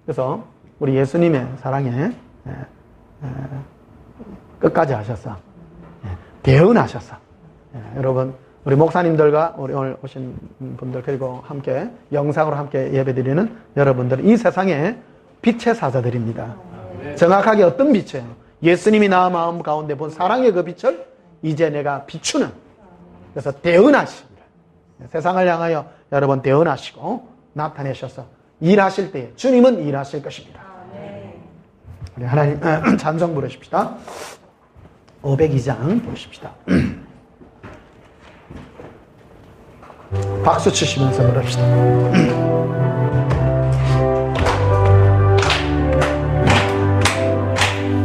그래서 우리 예수님의 사랑에 끝까지 하셨어. 대언하셨어. 여러분, 우리 목사님들과 우리 오늘 오신 분들, 그리고 함께 영상으로 함께 예배드리는 여러분들, 이 세상에 빛의 사자들입니다. 정확하게 어떤 빛이에요? 예수님이 나 마음 가운데 본 사랑의 그 빛을 이제 내가 비추는, 그래서 대언하십니다. 세상을 향하여 여러분 대언하시고 나타내셔서 일하실 때에 주님은 일하실 것입니다. 우리 하나님 찬송 부르십시다. 502장 부르십시다. 박수 치시면서 부릅시다.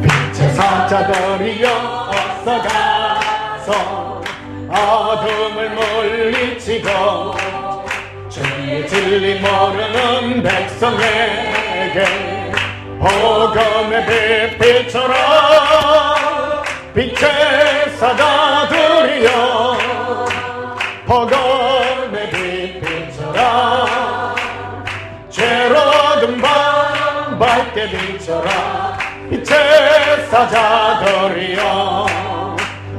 빛의 사자들이여 어서 가서 어둠을 물리치고 주의 진리 모르는 백성에게 복음의 빛비춰라. 빛의 사자들이여 복음의 빛비춰라. 죄로든 밤 밝게 비춰라. 빛의 사자들이여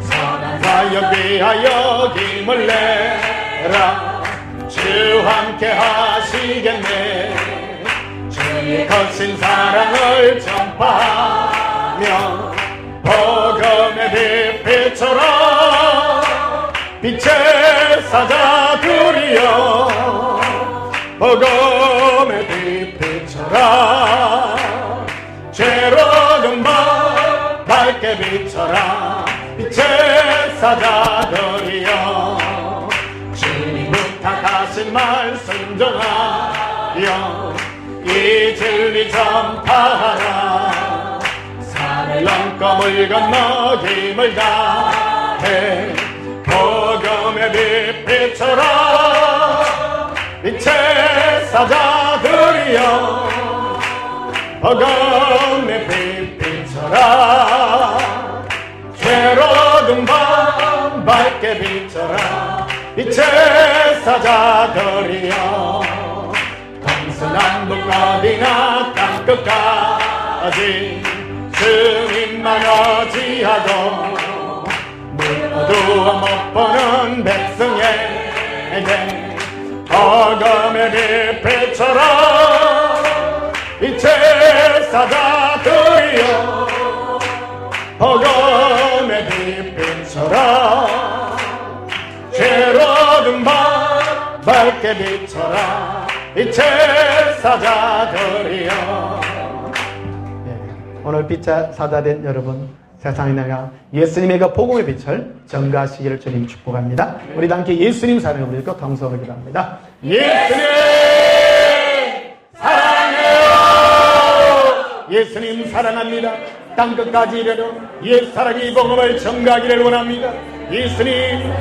선한 사역 위하여 힘을 내라. 주 함께 하시겠네. 주의 거친 사랑을 전파하며 복음의 빛 비춰라. 빛의 사자들이여 복음의 빛 비춰라. 죄로는 밤 밝게 비춰라. 빛의 사자들이여 주님 부탁하신 말 순종하여 이 진리 전파하라. 산을 넘고 물 건너 힘을 다해 복음의 빛 비춰라. 빛의 사자들이여 복음의 빛 비춰라. 죄로든 밤 밝게 비춰라. 빛의 사자들이여 동서남북 어디나 땅끝까지 주님만 어지하고 어두워 못 보는 백성에게 복음의 빛 비춰라. 빛의 사자들이여 복음의 빛 비춰라. 죄로든 밤 밝게 비춰라. 빛의 사자들이여. 오늘 빛의 사자된 여러분, 세상에 나가 예수님의 그 복음의 빛을 전가하시기를 주님 축복합니다. 우리 다 함께 예수님 사랑을 부르고 동서하기도 합니다. 예수님 사랑해요. 예수님 사랑합니다. 땅끝까지 이르러 옛사랑이 복음을 전가하기를 원합니다. 예수님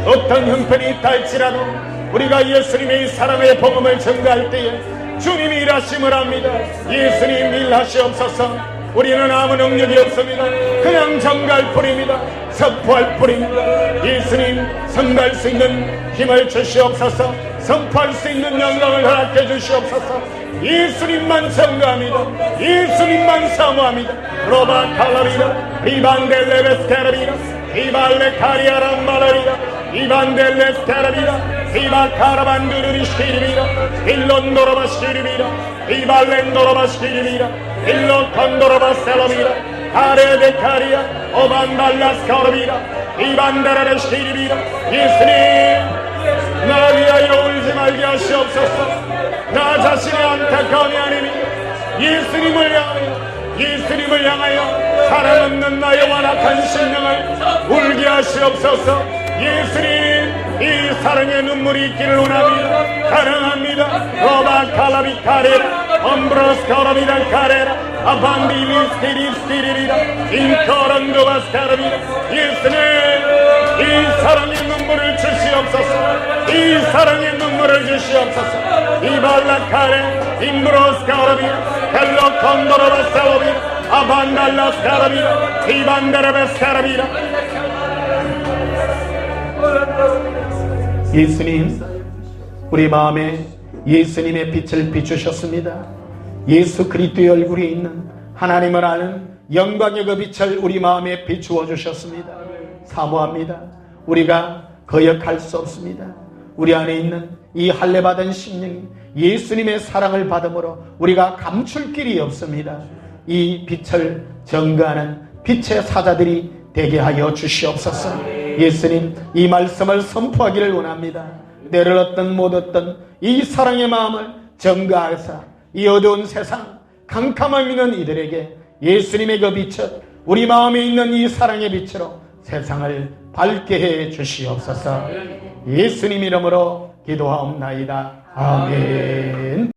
어떤 형편이 있다 할지라도 우리가 예수님의 사랑의 복음을 전가할 때에 주님이 일하심을 합니다. 예수님 일하시옵소서. 우리는 아무 능력이 없습니다. 그냥 전가할 뿐입니다. 선포할 뿐입니다. 예수님 선가할 수 있는 힘을 주시옵소서. 선포할 수 있는 영광을 허락해 주시옵소서. 예수님만 전가합니다. 예수님만 사모합니다. 로바 칼라리라 비반델레베스테라비라 비발레 카리아란 말라리라 이반델레스테라비라 비바 카라반두르리시키리비라 일론도로바시키리비라 비발렌도로바시키리비라 일로컨도로바셀라비라 카레데카리아 오반발라스카르비라 이반데라레시키리비라. 예수님 나 위하여 울지 말게 하시옵소서. 나 자신의 안타까움이 아니니 예수님을 향하여 사랑 없는 나의 완악한 심령을 울게 하시옵소서. 예수님 이 사랑의 눈물이 있기를 원합니다. 가능합니다. 로바 칼라비 카레라 엄브로스 카라비라 카레라 아반디리스티리스티리리라 인커런도바스 카라비라. 예수님 이 사랑의 눈물을 주시옵소서. 이 사랑의 눈물을 주시옵소서. 이발라 카레 임브로스 카라비라 헬로 콘도로바스 카라비라 아반달라스 카라비라 이반데레베스 카라비라. 예수님 우리 마음에 예수님의 빛을 비추셨습니다. 예수 그리스도의 얼굴에 있는 하나님을 아는 영광의 그 빛을 우리 마음에 비추어 주셨습니다. 사모합니다. 우리가 거역할 수 없습니다. 우리 안에 있는 이 할례받은 심령이 예수님의 사랑을 받음으로 우리가 감출 길이 없습니다. 이 빛을 전가하는 빛의 사자들이 되게 하여 주시옵소서. 예수님, 이 말씀을 선포하기를 원합니다. 때를 얻든 못 얻든 이 사랑의 마음을 전가하사 이 어두운 세상 캄캄함 있는 이들에게 예수님의 그 빛을 우리 마음에 있는 이 사랑의 빛으로 세상을 밝게 해 주시옵소서. 예수님 이름으로 기도하옵나이다. 아멘.